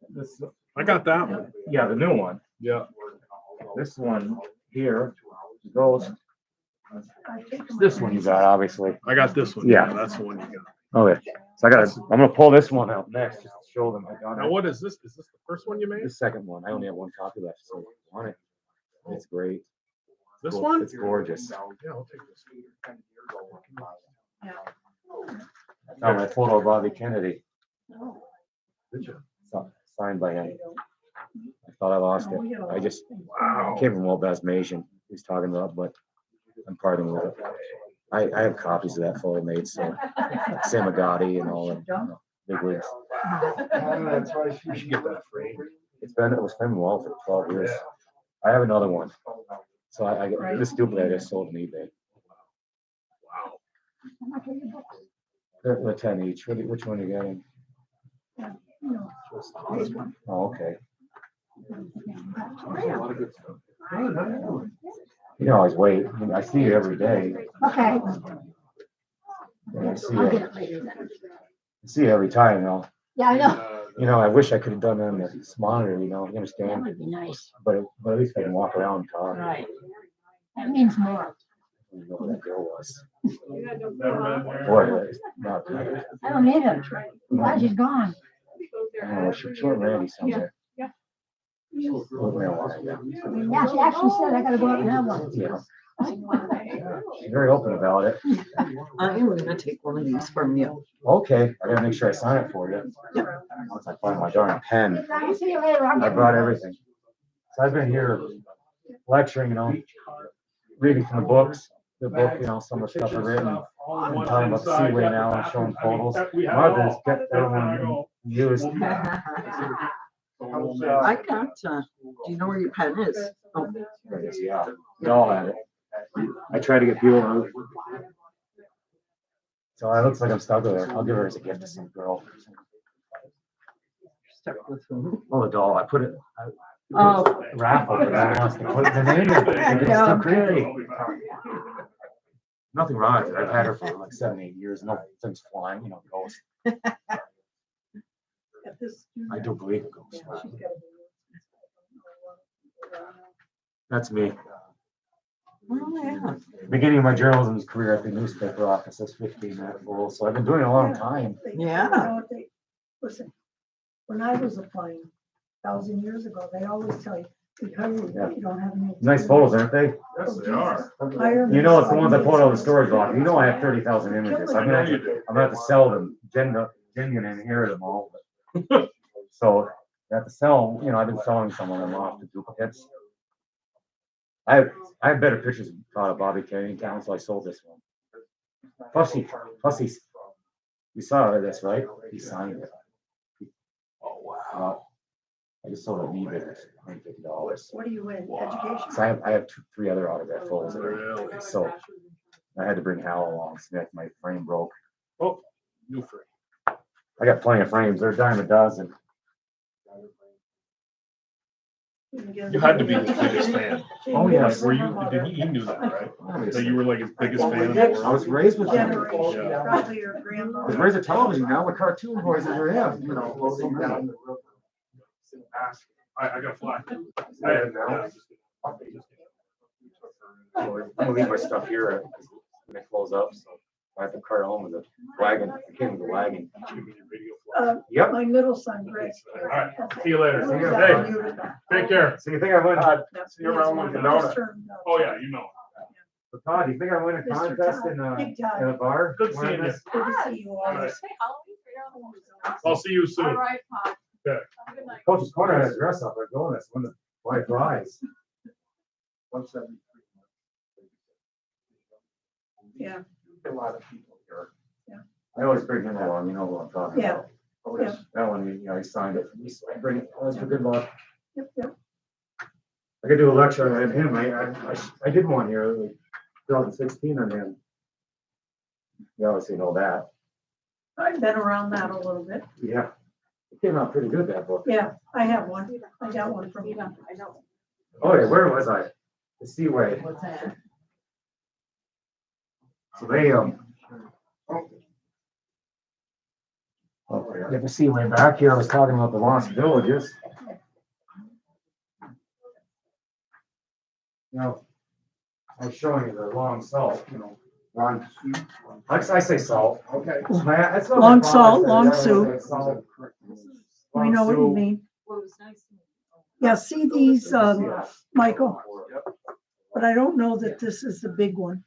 This, I got that one. yeah, the new one. Yeah. This one here, Ghost. This one you got, obviously. I got this one. Yeah. That's the one you got. Okay, so I'm gonna pull this one out next, just to show them I got Now, it. what is this? Is this the first one you made? The second one, I only have 1 copy left, so if you want it. It's great. This Cool. one? It's gorgeous. Yeah, I'll take this. I found my photo of Bobby Kennedy, Did you? signed by him. I thought I lost it. I just came from Walt Basmasian, he's talking about, but I'm parting with it. I have copies of that photo made, so Sam Agati and all the big wigs. That's why you should get that frame. It was filmed in Walt for 12 years. I have another one. So I get this duplicate I just sold on eBay. Wow. They're 10 each. Which one are you getting? Oh, okay. There's a lot of good stuff. You can always wait. I mean, I see you every day. Okay. And I see I'll you, get it later then. I see you every time, you know. Yeah, I know. You know, I wish I could have done it on the monitor, you know, you That understand? would be nice. But at least I can walk around and talk. Right. That means more. You know who that girl was. Never been there. Boy, it's not good. I don't need it. I'm glad she's gone. I don't know, she and Randy somewhere. Well, yeah. Yeah, she actually said I gotta go out and have one. Yeah. She's very open about it. I'm gonna take one of these from you. Okay, I gotta make sure I sign it for you. Once I find my darn pen, I'll see you later. I brought everything. So I've been here lecturing, you know, reading from the books, you know, some of the stuff I've written. I'm talking about the Seaway now and showing photos. Mother's kept everyone used. I got, do you know where your pen is? Oh, There it is, yeah, we all had it. I try to get people to. So it looks like I'm stuck with her. I'll give her as a gift to some girl. stuck with whom? Oh, the doll, I put it. Oh. Raffle, but I wants to put the name in it. It's too creepy. Nothing wrong with it. I've had her for like 7, 8 years. No things flying, ghosts. At this- I do believe it goes. Yeah, she's got a- That's me. Oh, yeah. Beginning of my journalism career at the newspaper office, that's 15 that full. So I've been doing it a long time. Yeah. Listen, when I was applying 1,000 years ago, they always tell you, because Yeah. you don't have any. Nice photos, aren't they? Yes, they are. You know, it's the ones I pulled out of the storage locker. You know, I have 30,000 images. I'm gonna have to sell them. Jen can inherit them all. But so I have to sell, I've been selling some of them off to duplicates. I have better pictures of Bobby Kennedy in town, so I sold this one. Plus you saw this, right? He signed it. Oh, wow. I just sold it on eBay for $150. What are you in, education? So I have 3 other autograph photos that are, Really? so I had to bring Hal along, so my frame broke. Oh, new frame. I got plenty of frames, they're a dime a dozen. You had to be his biggest fan. Oh, yes. Were you, he knew that, right? That you were like his biggest fan in the I world? was raised with him. Generation, Yeah. probably your I was grandmother. raised with television, now the cartoon voices are him, I got fly. I'm gonna leave my stuff here when it close up, so I have to cart home with a wagon, I came with a wagon. Yep. My middle son, Greg. All right, see you later. See you. Hey, take care. So you think I win? See you around with the donut. Oh, yeah, you know. So Todd, you think I win a Mr. contest Todd, in Big a Todd. bar? Good seeing you. Good to see you all. Right. I'll see you soon. right, Todd. Okay. Coach's corner has a dress up, like, oh, that's one of the white flies. 173. Yeah. A lot of people here. I always bring him along, you know what I'm talking Yeah. about. Oh, Yeah. That one, he signed it. I bring it, that's for good luck. Yep. I could do a lecture on him. I did one here, like 2016 on him. You obviously know that. I've been around that a little bit. Yeah. It came out pretty good, that book. Yeah, I have one. I got one from you. Oh, yeah, where was I? The Seaway. What's that? So they, get the Seaway back here. I was talking about the lost villages. I was showing you the long salt, Long I say salt. Okay. That's not Long my salt, promise, long that soup. was salt. We Long know what you soup. mean. Well, it was nice to meet Yeah, see these, Michael, Yep. but I don't know that this is the big one.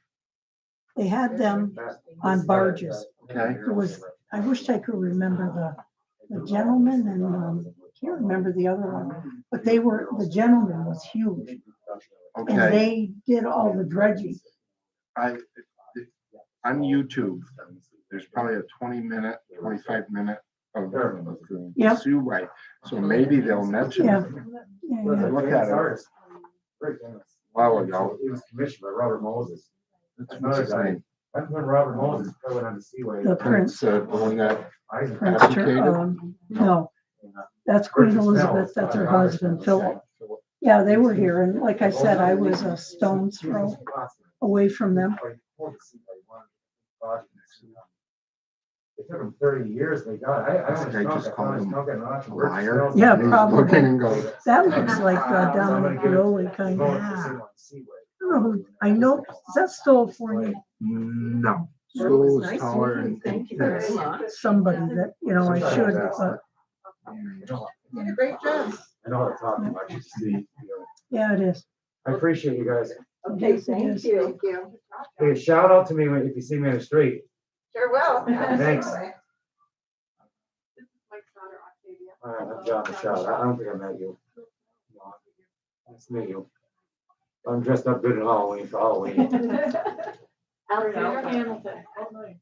They had them on barges. Okay. It was, I wish I could remember the gentleman and, can't remember the other one, but the gentleman was huge. And Okay. they did all the dredging. On YouTube, there's probably a 20-minute, 25-minute of the Yep. Seaway. So maybe they'll mention Yeah. it. Yeah, Look at it. A while ago. It was commissioned by Robert Moses. That's what's his name. I remember Robert Moses going on the Seaway. The Prince. The one that Prince, abdicated? no, that's Queen Elizabeth, that's her husband, Philip. Yeah, they were here, and like I said, I was a stone's throw away from them. It took them 30 years, they got, I I think I just called him a liar. liar. Yeah, He's probably. Looking and goes, That looks like Dominic Pioli kind of. I don't know who, I know, is that still for you? no. School is taller and Thank you very this. much. Somebody that, I should, but You did a great job. I know how to talk about you, see. yeah, it is. I appreciate you guys. Okay, Yes, it thank is. you. Hey, shout out to me if you see me in the street. Sure will. Thanks. This is Mike's daughter, Octavia. All right, I'm John Michelle. I don't think I met you. Nice to meet you. I'm dressed up good in Halloween for Halloween. Alexander Hamilton.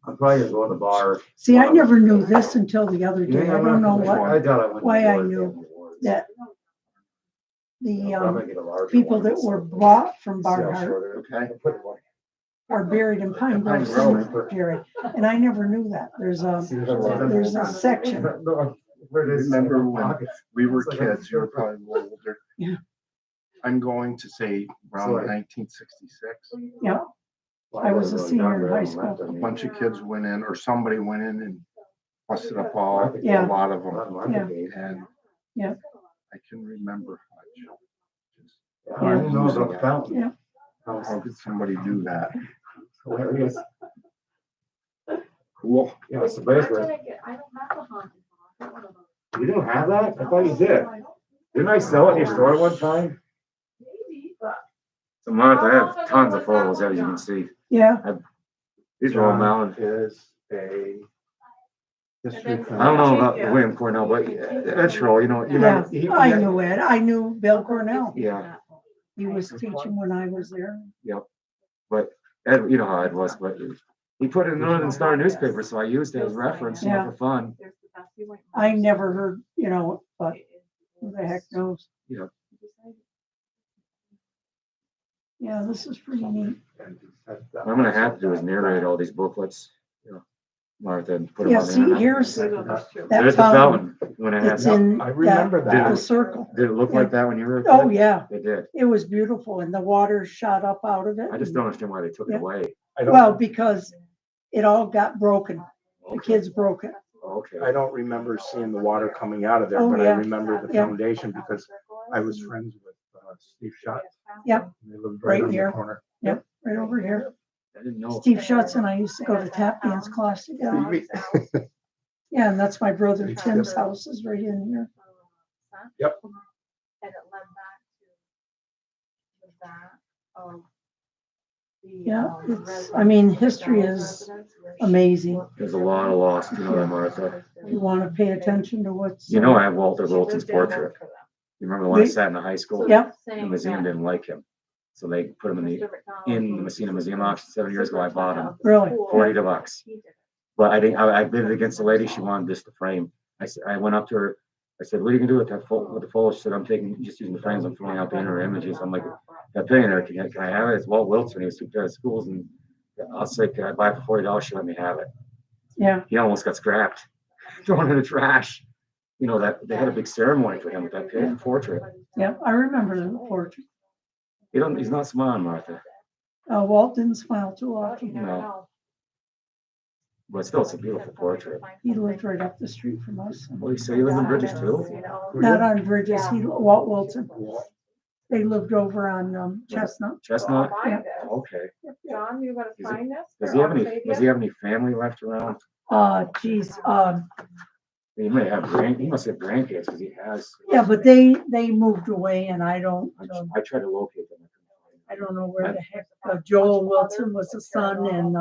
I'm probably gonna go to the bar. See, I never knew this until the other You day. think I I'm don't know gonna- what, I doubt I went to why I awards, knew Academy Awards. that I'm the, gonna get a larger people one, that so were brought from see how Barnhart short it is. Okay. Put it away. are buried in Pine Grove Pine Grove. Cemetery, and I never knew that. There's See, there's a lot of- a section. Where it is, Remember in when pockets. we were It's like kids, you were probably a little older. Yeah. I'm going to say around Sorry. 1966. Yeah. I was a senior in high school. A bunch of kids went in, or somebody went in and busted up a Yeah. lot of them. Yeah. And Yeah. I can remember. I didn't know about the fountain. Yeah. How could somebody do that? Hilarious. Cool. Yeah, it's the basement. I don't have a haunted house. I don't know. You don't have that? I thought you did. Didn't I sell it in your store one time? Maybe, but So Martha, I have tons of photos, as you can see. Yeah. These are all John mounted. is a history And then- I don't know fan. about William Cornell, but Ed Troll, you know, you Yeah, remember? he- I knew Ed. I knew Bill Cornell. Yeah, He was teaching when I was there. but Ed, you know how Ed was, but he put it in the Northern Star newspaper, so I used it as reference, you know, for fun. there's the best you went. I never heard, but who the heck knows? Yeah. Yeah, this is pretty neat. What I'm gonna have to do is narrate all these booklets, you know, Martha, and put them Yeah, on the see, internet. here's There's that the fountain. fountain, when I had, It's in I remember that. the circle. did it look like that when you were a kid? Oh, yeah, It did. it was beautiful and the water shot up out of it. I just don't understand why they took it Yeah. away. Well, because it all got broken. The kids broke it. Okay. I don't remember seeing the water coming out of there, Oh, but I yeah. remember the Yeah. foundation because I was friends with Steve Schutz. Yep. They lived Right right on here. the corner. Right over here. I didn't know. Steve Schutz and I used to go to tap dance class together. Yeah, and that's my brother Tim's house is right in here. Yep. And it led back to that of the. Yeah, it's, I mean, history is amazing. There's a lot of lost, you know, that Martha. You want to pay attention to what's. You know, I have Walter Wilton's portrait. You remember the one I sat in the high school? Yeah. The museum didn't like him. So they put him in the Massena Museum auction 7 years ago. I bought him Really? $40. But I bid it against the lady. She wanted just the frame. I went up to her. I said, "What are you gonna do with that with the photo?" She said, "I'm just using the frames. I'm throwing out the inner images." I'm like, "That thing in there, can I have it?" It's Walt Wilson. He was super at schools, and I'll say, "Can I buy it for $40?" She let me have it. Yeah. He almost got scrapped, thrown in the trash. You know that they had a big ceremony for him with that portrait. Yeah, I remember the portrait. He's not smiling, Martha. Walt didn't smile too often. No. But still, it's a beautiful portrait. He lived right up the street from us. Well, you say you live in Bridges too? Not on Bridges, Walt Wilson. They lived over on Chestnut. Chestnut? Yeah. Okay. John, you gotta Is it- find this? Does for he have any, Octavia? does he have any family left around? Geez, He may have he must have grandkids, because he has. yeah, but they moved away and I don't I tried to locate them. I don't know where the heck, Joel Wilson was the son and,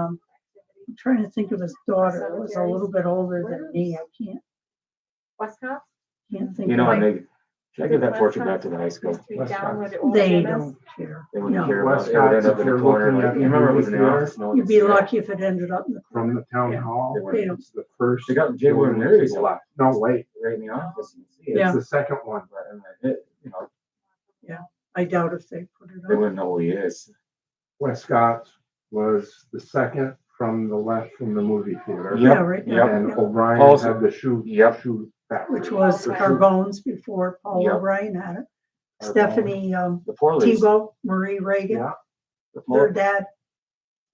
I'm trying to think of his daughter. It was a little bit older than me. I Westcott? can't think You know, of and it. should I give that portrait back to the high school? Used to be down where the old They gym is. don't care. They wouldn't No. care about it. It would end up in the corner. Like, you remember it was in the office? No one You'd could be see it. lucky if it ended up in the From corner. the town Yeah. hall. They don't. It's the first. They got Jay William building Leary's to the left. No, wait, right in the office. You can see it. Yeah. it's the second one. You know, I doubt if they put it they up. wouldn't know who he is. Westcott was the second from the left from the movie theater. Yep, Yeah, right yep. And there. O'Brien Also- had the shoe Yep. factory. Which was Carbone's before Paul Yep. O'Brien had it. Carbone. Stephanie, The poor ladies. Tebow, Marie Reagan, Yeah, The their poor- dad.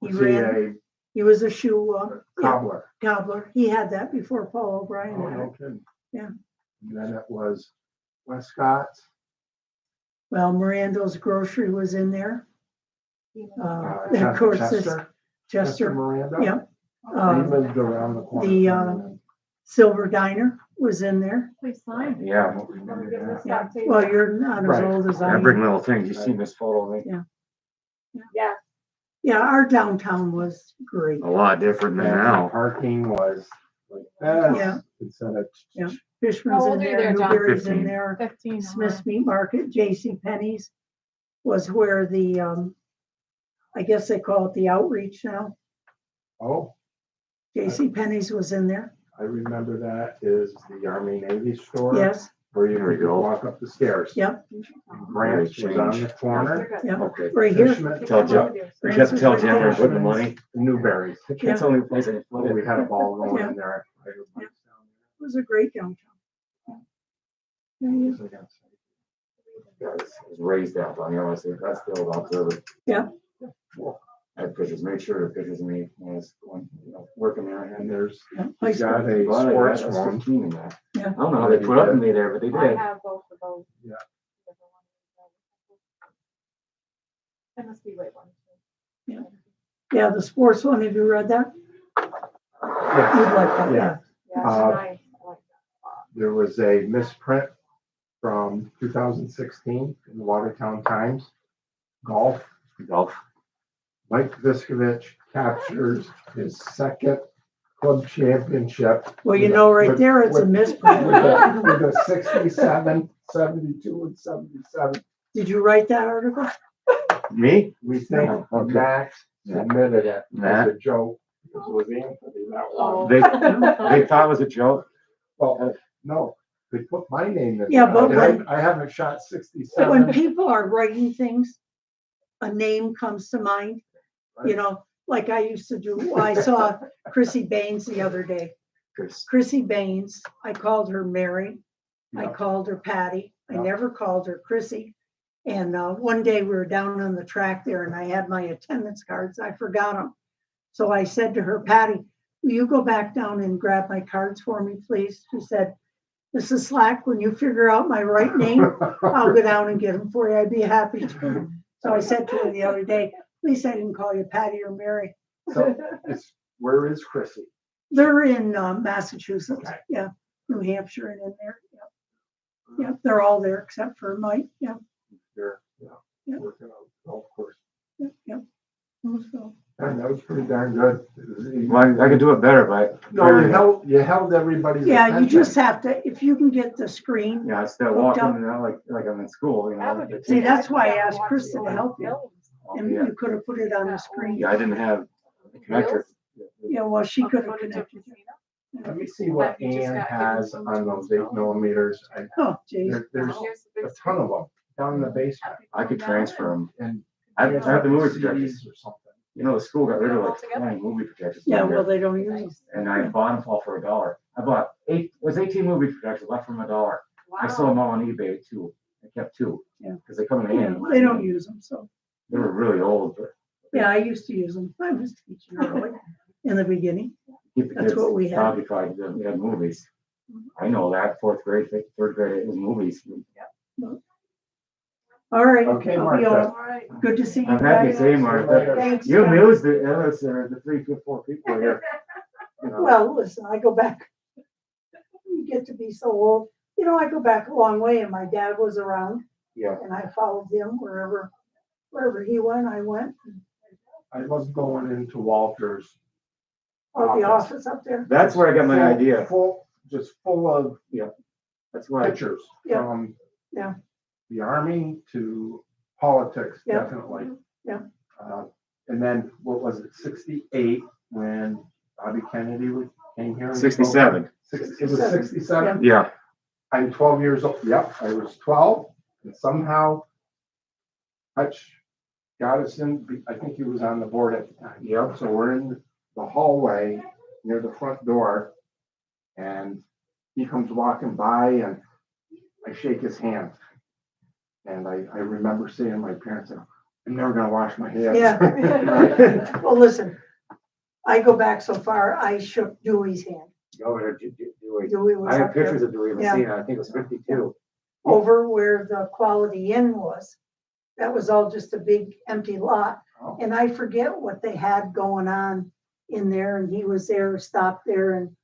He was ran, he was a shoe a cobbler. cobbler. He had that before Paul O'Brien Oh, had no it. kidding. Yeah. And then it was Westcott's. Well, Mirando's Grocery was in there. And of course, this Chester Chester, Miranda. yeah. He lived around the corner. the, from me. Silver Diner was in there. Please sign. Yeah. I don't remember that. Yeah. Well, you're not as Right. old as I I bring am. little things. You seen this photo of me? Yeah. Yeah, our downtown was great. A lot different than And the now. parking was like that. Yeah. Instead of. Yeah. Fishman's How in old are you there, there, John? Newberry's in 15. there. 15. Smith's Meat Market, J.C. Penney's was where the, I guess they call it the outreach now. Oh, J.C. Penney's was in there. I remember that is the Army Navy store. Yes, Where you There we could go. walk up the stairs. yep, Grant's was on the corner. yep, Okay. right here. Fishman, Tell Jeff, we have to tell Jim we're putting the money. Newberry's. It's only the place I can Well, put we it. had a ball going Yeah. in there. It was a great downtown. Yeah, yeah. Yeah, it was raised out on, you know, I said, that's the old observer. Yeah. I had pictures, made sure the pictures of me when I was going, working there. And there's, High he's got a Well, I sports was one. 15 in that. Yeah. I don't know how they put up with me there, but they I did. have both of those. Yeah. And the Seaway one. Yeah, the sports one, have you read that? Yes. You'd like that, Yeah. Yeah, Uh, nice. I like that. There was a misprint from 2016 in the Watertown Times. Golf. Golf. Mike Viscovich captures his second club championship. Well, you know, right there, it's a misprint. With a 67, 72, and 77. Did you write that article? Me? We think No, okay. Max submitted it Matt? as a joke. Because it was Anthony that Oh. one. They thought it was a joke. Well, no, they put my name in. Yeah, there. but And I haven't shot When 67. people are writing things, a name comes to mind, you know, like I used to do. I saw Chrissy Baines the other day. Chris. Chrissy Baines, I called her Mary. I Yeah. called her Patty. I Yeah. never called her Chrissy. And one day we were down on the track there and I had my attendance cards. I forgot them. So I said to her, Patty, will you go back down and grab my cards for me, please? She said, Mrs. Slack, when you figure out my right name, I'll go down and get them for you. I'd be happy to. So I said to her the other day, at least I didn't call you Patty or Mary. So where is Chrissy? They're in Massachusetts. Okay. Yeah. New Hampshire and in there. Yeah. Yeah. They're all there except for Mike. Yeah. Here, Yeah. working on golf course. Yeah. Yeah. So, And that was pretty darn good. Well, I could do it better, but. No, you held everybody's yeah, you attention. just have to, if you can get the screen. Yeah, instead of Hooked walking, up. you know, like I'm in school, you know. See, that's why I asked Krista to help you. And Yeah, you could have put it on the screen. Yeah, I didn't have a connector. Yeah, well, she could have connected. Let me see what You just Ann got has given on those 8mm. Oh, geez. There's a ton of them down in the basement. I could transfer them. And I have the movie projectors. CDs or something. You know, the school got rid of like 20 movie projectors. Yeah, well, they don't use them. And I bought them all for $1. I bought 18 movie projectors left from $1. I sold them all on eBay too. I kept 2. Yeah. Because they come in Yeah, handy. they don't use them, so. They were really old, but Yeah, I used to use them. I was teaching early in the beginning. keep the That's kids what we had. occupied. We had movies. I know that 4th grade, 3rd grade, it was movies. All right. Okay, I'll be Martha. all- Good to see you I'm happy to guys. say, Martha, Thanks. you Scott. amused the 3 to 4 people here. You know. Well, listen, I go back. You get to be so old. You know, I go back a long way and my dad was around Yeah. and I followed him wherever he went, I went. I love going into Walter's. Oh, the office up there. That's where I got my Full- idea. Just full of That's why. pictures Yeah. from Yeah. the army to politics, Yeah. definitely. Yeah. And then what was it, 68 when Bobby Kennedy came here? and 67. spoke? It was 67? Yeah. I'm 12 years old. Yep, I was 12 and somehow Hutch got us in. I think he was on the board at the time. Yep. So we're in the hallway near the front door and he comes walking by and I shake his hand. And I remember saying to my parents, I'm never gonna wash my hands. Yeah. Well, listen, I go back so far, I shook Dewey's hand. Governor Dewey. Dewey was I have up there. pictures of Dewey Yeah. Massena. I think it was 52. Over where the Quality Inn was. That was all just a big empty lot. Oh. And I forget what they had going on in there and he was there, stopped there and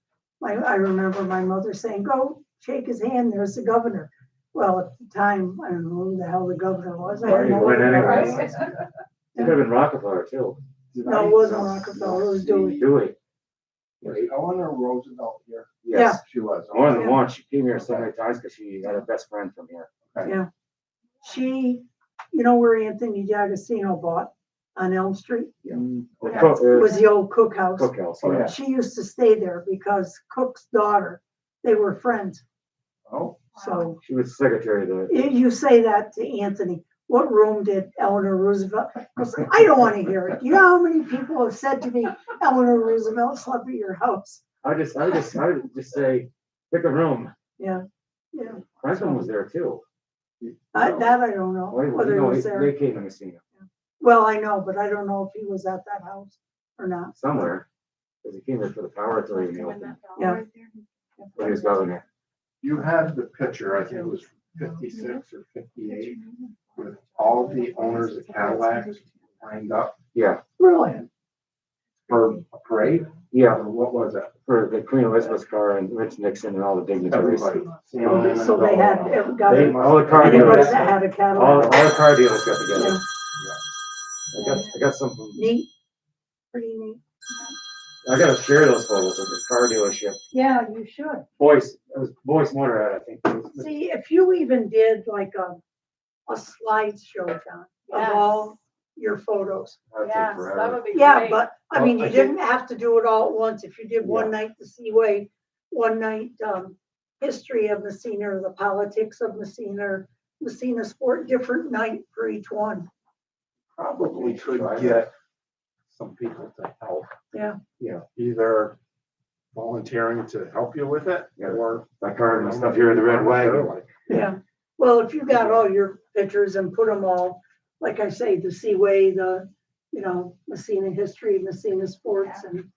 I remember my mother saying, go shake his hand, there's the governor. Well, at the time, I don't know who the hell the governor was. I Well, didn't he know went who the governor anyways. was. It could have been Rockefeller too. No, it wasn't Rockefeller, it was Dewey. Dewey. Was Eleanor Roosevelt here? Yes. She was. More than Yeah. once. She came here so many times because she had a best friend from here. Yeah. She, you know where Anthony D'Agostino bought on Elm Street? The That cook- was the old cookhouse. cookhouse. Oh, Yeah. yeah. She used to stay there because Cook's daughter, they were friends. Oh, So She was secretary of the. you say that to Anthony, what room did Eleanor Roosevelt? I don't want to hear it. You know how many people have said to me, Eleanor Roosevelt slept at your house? I would just say, pick a room. Yeah. Franklin was there too. That I don't know Well, whether you he know, was there. they came to Messina. Well, I know, but I don't know if he was at that house or not. somewhere. Because he came in for the power authority meeting Yeah. when he was governor. You had the picture, I think it was 56 or 58, with all the owners of Cadillacs lined up Yeah, Really? for a parade. yeah, Or what was it? for the Queen Elizabeth's car and Rich Nixon and all the dignitaries. Everybody. So they had, got They, it. all the car Anybody dealers, that had a all Cadillac. the car dealers got together. Yeah. I got some from, Neat. Pretty neat. I gotta share those photos of the car dealership. Yeah, you should. Boyce, it was Boyce Motorhead, I think. It was- See, if you even did like a slideshow, John, of all your photos. That'd take Yes, that forever. would be Yeah, great. but I mean, Well, you I think- didn't have to do it all at once. If you did one night the Seaway, one night, history of Massena or the politics of Massena, or Massena sport, different night for each one. Probably could get some people to help. Yeah. Yeah, either volunteering to help you with it Yeah. or. My car and my stuff here in the red wagon. Yeah. Well, if you got all your pictures and put them all, like I say, the Seaway, the, Massena history, Massena sports, and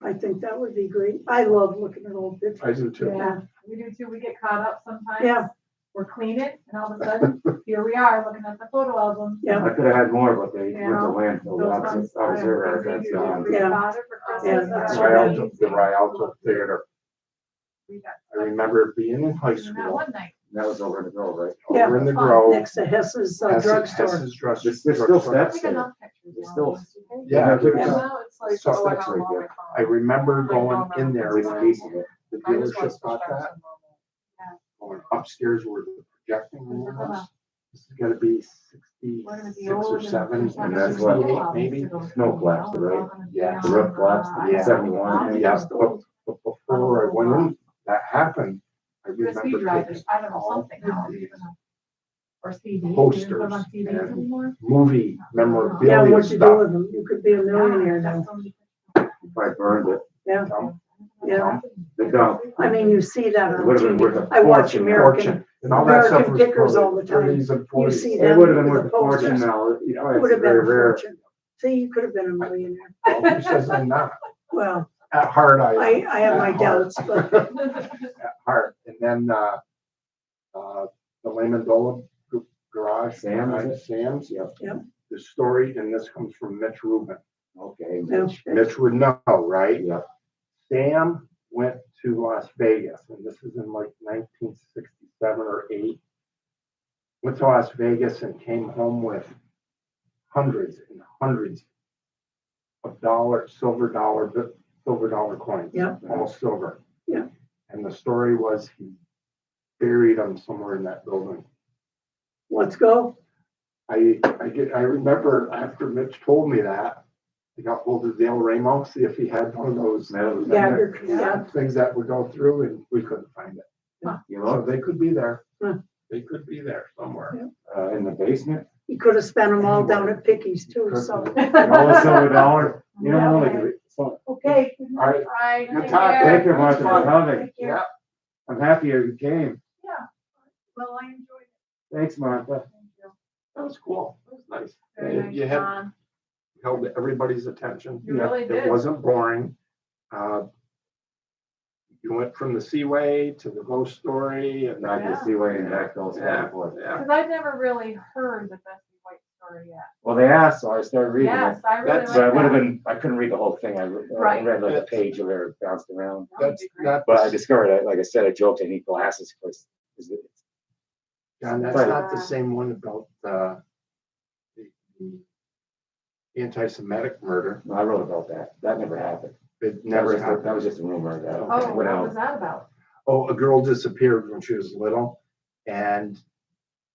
I think that would be great. I love looking at old pictures. I do too. Yeah. We do too. We get caught up sometimes. Yeah. We're cleaning and all of a sudden, here we are looking at the photo album. Yeah. I could have had more, but they You went to know, landfill. Those Obviously, ones, obviously, things that's that you do gone. for your Yeah. father for Yeah, Christmas that's are right. amazing. The Rialto Theater. We got I remember being in high that school, one night. That was over in the Grove, right? Yeah. over in the Fun. Grove. Next to Hess's drugstore. Hess's drugstore. There's still steps Take there. enough pictures. It's now, still- don't you think? Yeah, Yeah, there's- Now it's like, So oh, that's how right long there. I found. I remember going in there With a when piece of it. the I just watched dealership the bought stars that, and going upstairs where the projecting room We're gonna- was. This is gonna be We're gonna be 66 or old 7, and and that's what- 68 maybe. Snow collapsed, right? Yeah. The roof collapsed in Yeah. 71. Yeah, but before I went in, that happened, I USB remember drivers, taking I don't know, all something now. these Or CD. posters You live on CDs and anymore? movie Yeah, memorabilia what you do stuff. with them? You could be a millionaire Yeah, now. that's something. I burned it. Yeah. Yeah. The dump. I mean, you see that It on would have been worth TV. a I watch fortune. American, Fortune, and all that stuff American was Pickers all probably the time. 30s and You 40s. see It them would have been with worth the a fortune posters. now. You know, Would have it's been a very rare. fortune. See, you could have been a millionaire. Well, who says I'm not? Well, At heart, I I have my At heart. doubts, but At heart, and then, the Lehman Dola garage. Sam's, is it? Sam's, Yep. The story, and this comes from Mitch Rubin. Okay. Yeah. Mitch would know, right? Yep. Sam went to Las Vegas, and this is in like 1967 or 8. Went to Las Vegas and came home with hundreds and hundreds of silver dollar coins. Yeah. All silver. Yeah. And the story was he buried them somewhere in that building. let's go. I remember after Mitch told me that, I got hold of Dale Ramos, see if he had one of those Yeah, yeah. things that would go through, and we couldn't find it. You So know, they could be there. Huh. They could be there somewhere. in the basement. He could have spent them all down at Picky's too, so. All the silver dollar. You know, like, so, Okay. All right, Right. Good take talk. care. thank you, Martha, for coming. yeah, I'm happy you came. Well, I enjoyed it. Thanks, Martha. that was cool. That was nice. Very nice, You had John. held everybody's attention. You really It did. wasn't boring. You went from the Seaway to the ghost story and Back to the Seaway and back those back yeah, and forth. yeah. Because I've never really heard the Bessie White story yet. Well, they asked, so I started reading it. Yes, I really That's- like But I would have that. been, I couldn't read the whole thing. I Right. read like a page of it, bounced around. That would That's be great. not, But I discovered, like I said, I joked I need glasses because John, that's Right. not the same one about the anti-Semitic murder. I wrote about that. That never happened. It That never was just, happened. that was just a rumor that Oh, went what out. was that about? Oh, a girl disappeared when she was little, and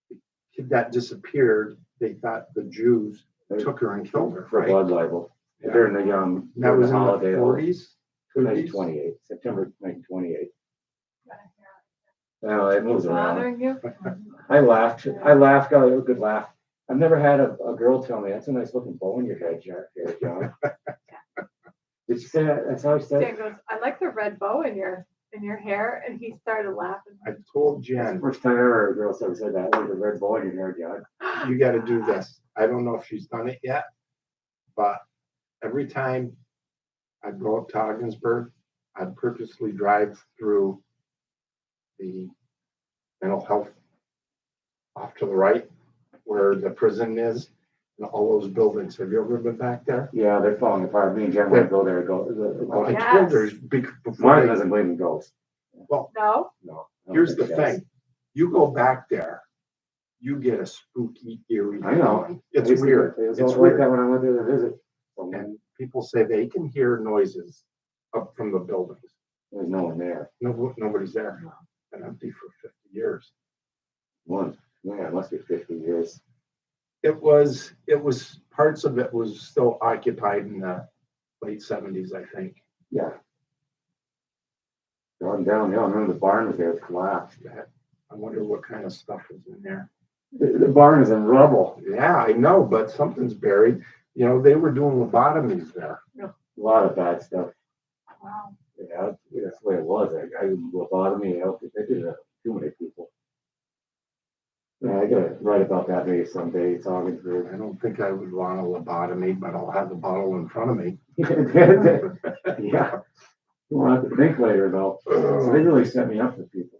the kid that disappeared, they thought the Jews took her and killed her, For right? blood libel. Yeah. During the That during was the in the holiday. 40s, 1928, September 1928. Well, it moves around. Bothering you? I laughed, got a good laugh. I've never had a girl tell me, that's a nice looking bow in your head, John. Did she say that? That's how she said Dan it? goes, I like the red bow in your in your hair, and he started laughing. I told Jen, First time ever a girl's ever said that, with a red ball in your hair, John. you gotta do this. I don't know if she's done it yet, but every time I'd go up to Ogdensburg, I'd purposely drive through the mental health off to the right, where the prison is, and all those buildings. Have you ever been back there? Yeah, they're falling apart. Me and Jen want to go there, Well, I Yes. told her, before Mine they, doesn't believe in ghosts. No? No. I don't here's the think it does. thing, you go back there, you get a spooky, eerie I know. feeling. It's I used to weird. get- It was It's all like weird. that when I went there to visit. So And people say they can hear noises up from the buildings. there's no one there. Nobody's there. Been empty for 50 years. One, yeah, it must be 50 years. It was, parts of it was still occupied in the late 70s, I think. Yeah. Going downhill, I remember the barn was there, it collapsed. I wonder what kind of stuff is in there. The barn is in rubble. Yeah, I know, but something's buried. You know, they were doing lobotomies there. A lot of bad stuff. Wow. Yeah, that's the way it was. I lobotomy, they did it to too many people. Yeah, I gotta write about that maybe someday, talking through. I don't think I would want a lobotomy, but I'll have the bottle in front of me. Yeah. We'll have to think later though. So they really set me up for people.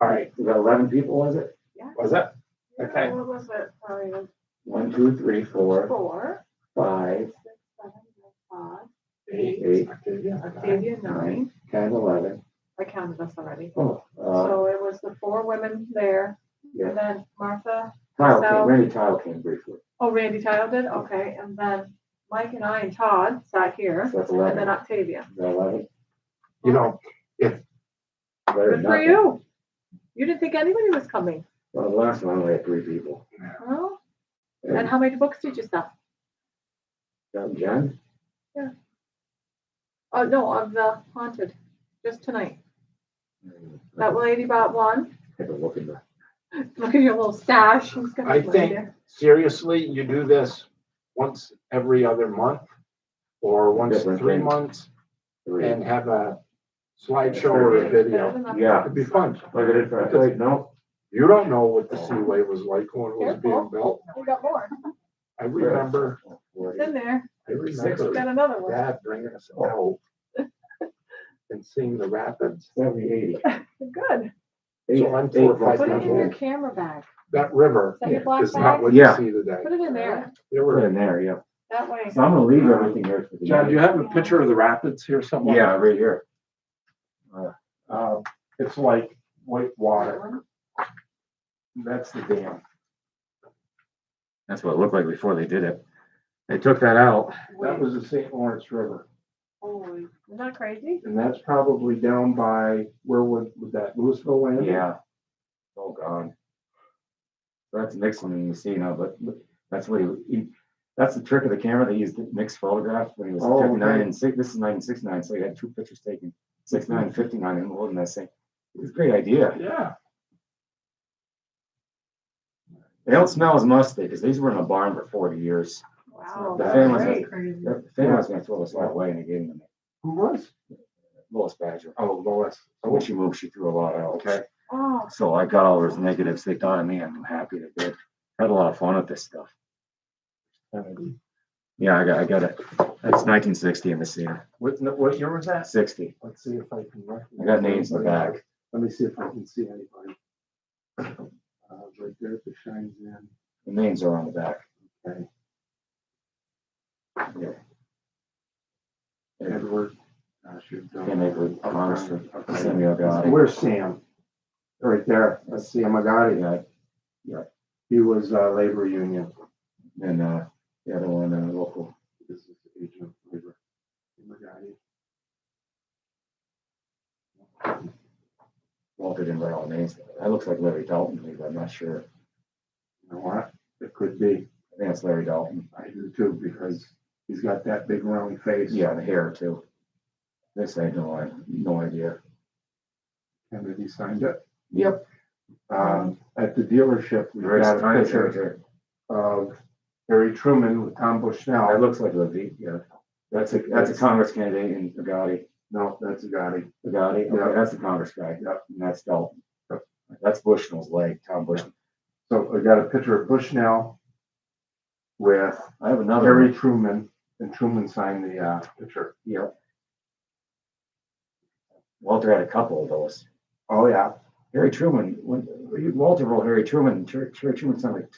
All right, We got 11 people, was it? was that? Okay. What was it? Sorry, 1, 2, 3, 4, 4, 5, 6, 7, 5, 8, Octavia. Octavia, 9. 10, 11. I counted us already. Oh, So it was the 4 women there, yeah. and then Martha, Tile So- came, Randy Tile came briefly. oh, Randy Tile did, okay, and then Mike and I and Todd sat here, So that's and 11. then Octavia. Is that 11? You know, Better Good than for nothing. you. You didn't think anybody was coming, Well, the last one only had 3 people. huh? And how many books did you sell? Jen? Oh, no, of the haunted, just tonight. That lady bought one. Take a look in the. Look at your little stash. Who's got I the money think, there? seriously, you do this once every other month or once Different 3 things. months 3. and have a slideshow or a Better video. than nothing. Yeah. It'd be fun. Look at it for, wait, no. You don't know what the Seaway was like when it was being Careful. built. We got more. I remember, It's in there. I We remember got another one. Dad bringing us out and seeing the rapids. 70, 80. Good. So I'm 4 or 5 Put it years in your old. camera bag. That river Is that your black is not bag? what you Yeah. see today. Put it in there. There Put it were, in there, yeah. That way. So I'm gonna leave everything here for the. John, do you have a picture of the rapids here somewhere? Yeah, right here. It's like white water. That's the dam. That's what it looked like before they did it. They took that out. That was the St. Lawrence River. Holy, isn't that crazy? And that's probably down by, where would that Louisville land? Yeah. Oh, God. That's Nixon in Massena, but that's what that's the trick of the camera. They used mixed photographs when he was Oh, 59 okay. and 6. This is 1969, so he had 2 pictures taken, 69 and 59, and holding that same. It was a great idea. Yeah. They don't smell as musty because these were in a barn for 40 years. Wow. The that's families great. Crazy. The family was going to throw us all away, and they gave them Who was? Lois Badger. Oh, Lois. So when she moved, she threw a lot out. Okay. Oh, So I got all those negatives. They thought of me. I'm happy they did. Had a lot of fun with this stuff. Kennedy. Yeah, I got it. That's 1960 in Messena. What year was that? 60. Let's see if I can. I got names in the back. Let me see if I can see anybody. Right there, if it shines in. The names are on the back. Okay. Yeah. Edward. Came over Congressman Samuel Gotti. Where's Sam? Right there. That's Sam Agati. Yeah. He was labor union. And the other one, local. This is the agent of labor. Sam Agati. Walter didn't write all the names. That looks like Larry Dalton to me, but I'm not sure. You know what? It could be. I think it's Larry Dalton. I do too, because he's got that big round face. Yeah, the hair too. This I had no idea. Kennedy signed it. Yep. At the dealership, we Very got a nice picture right there. of Harry Truman with Tom That Bushnell. looks like Levy, yeah. That's a Congress candidate in Gotti. No, that's a Gotti. The Gotti, Yeah. okay, that's the Congress guy. Yep, and that's Dalton. That's Bushnell's leg, Tom Bushnell. So I got a picture of Bushnell with I have another. Harry Truman, and Truman signed the picture. Yep. Walter had a couple of those. Oh, yeah. Harry Truman, Walter wrote Harry Truman, Harry Truman sent like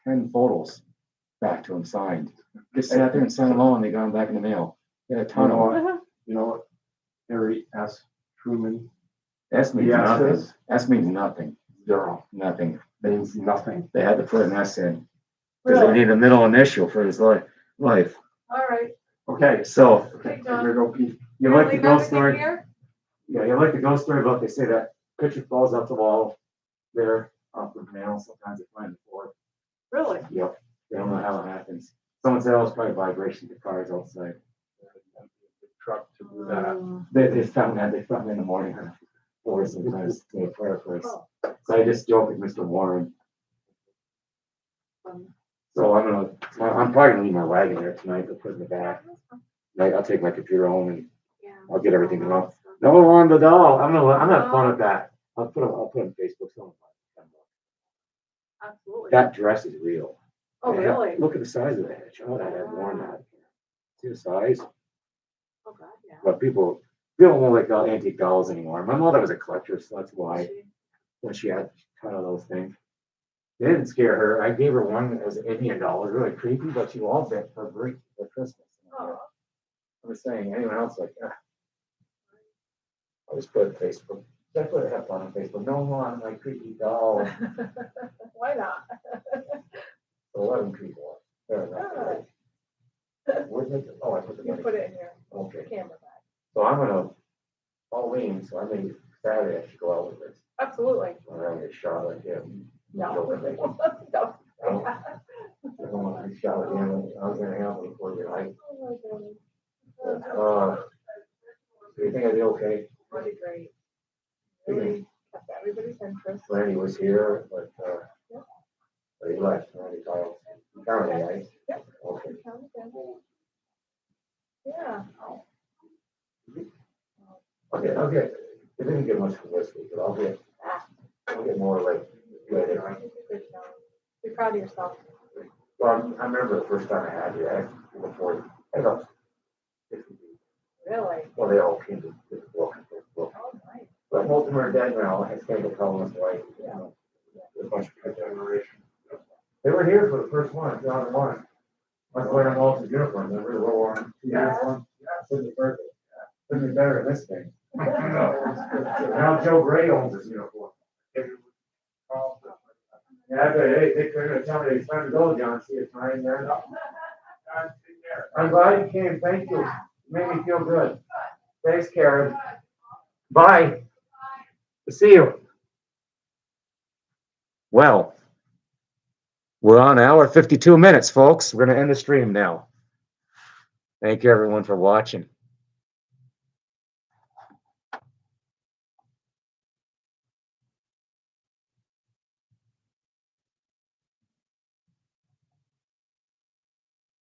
10 photos back to him signed. Just sat there and signed them all and they got them back in the mail. He had a ton of them. You know what? Harry S. Truman. S means Yes, nothing. is. S means nothing. Zero. Nothing. Means nothing. They had to put an S in. Because they need a middle initial for his life. All right. Okay, So, okay, Hey, I'm gonna go pee. you like the Leave ghost everything story? here? Yeah, you like the ghost story about they say that picture falls off the wall there, off the panel. Sometimes they find the floor. Really? Yep. They don't know how it happens. Someone said, oh, it's probably vibration to cars outside. Truck to do that. They found that, they found it in the morning. Or sometimes in the fireplace. So I just joked with Mr. Warren. So I'm probably gonna leave my wagon there tonight, to put it in the back. I'll take my computer home and I'll get everything up. No, on the doll. I'm not fun at that. I'll put it on Facebook. Absolutely. That dress is real. Oh, Yeah, really? Look at the size of that. Child, I had worn that. See the size? Oh, God, yeah. But people don't like antique dolls anymore. My mother was a collector, so that's why. When she had a ton of those things. They didn't scare her. I gave her one that was an Indian doll. It was really creepy, but she loved it for Christmas. Oh. I was saying, anyone else like, I just put it on Facebook. I put it up on Facebook. No one my creepy doll. Why not? 11 people. Fair enough. Where'd it? Oh, I put the You money. put it in your Okay. camera bag. So I'm gonna, Halloween, so I may Saturday I should go out with this. Absolutely. I'm gonna get shot at him. No. Joking. No. I don't want to be shot at him. I was gonna have him before the night. Do you think I did okay? Really great. Really kept everybody's interest. Randy was here, but he left. Randy called. County, right? Yep. Okay. Yeah. I'll get, I didn't get much from this week, but I'll get more like later. Good job. Be proud of yourself. Well, I remember the first time I had you, before, I don't. Really? Well, they all came to this book. Oh, nice. But most of them are dead now. I stayed with Colin's wife. You know, a bunch of my generation. They were here for the first one, John one. I was wearing Walter's uniform. Remember the World War II uniform? Yeah, couldn't be perfect. Couldn't be better than this thing. Now Joe Gray owns this uniform. Yeah, but hey, they're gonna tell me it's time to go, John. See you tonight, man. I'm glad you came. Thank you. Made me feel good. Thanks, Karen. Bye. See you. Well, we're on an hour 52 minutes, folks. We're going to end the stream now. Thank you, everyone, for watching.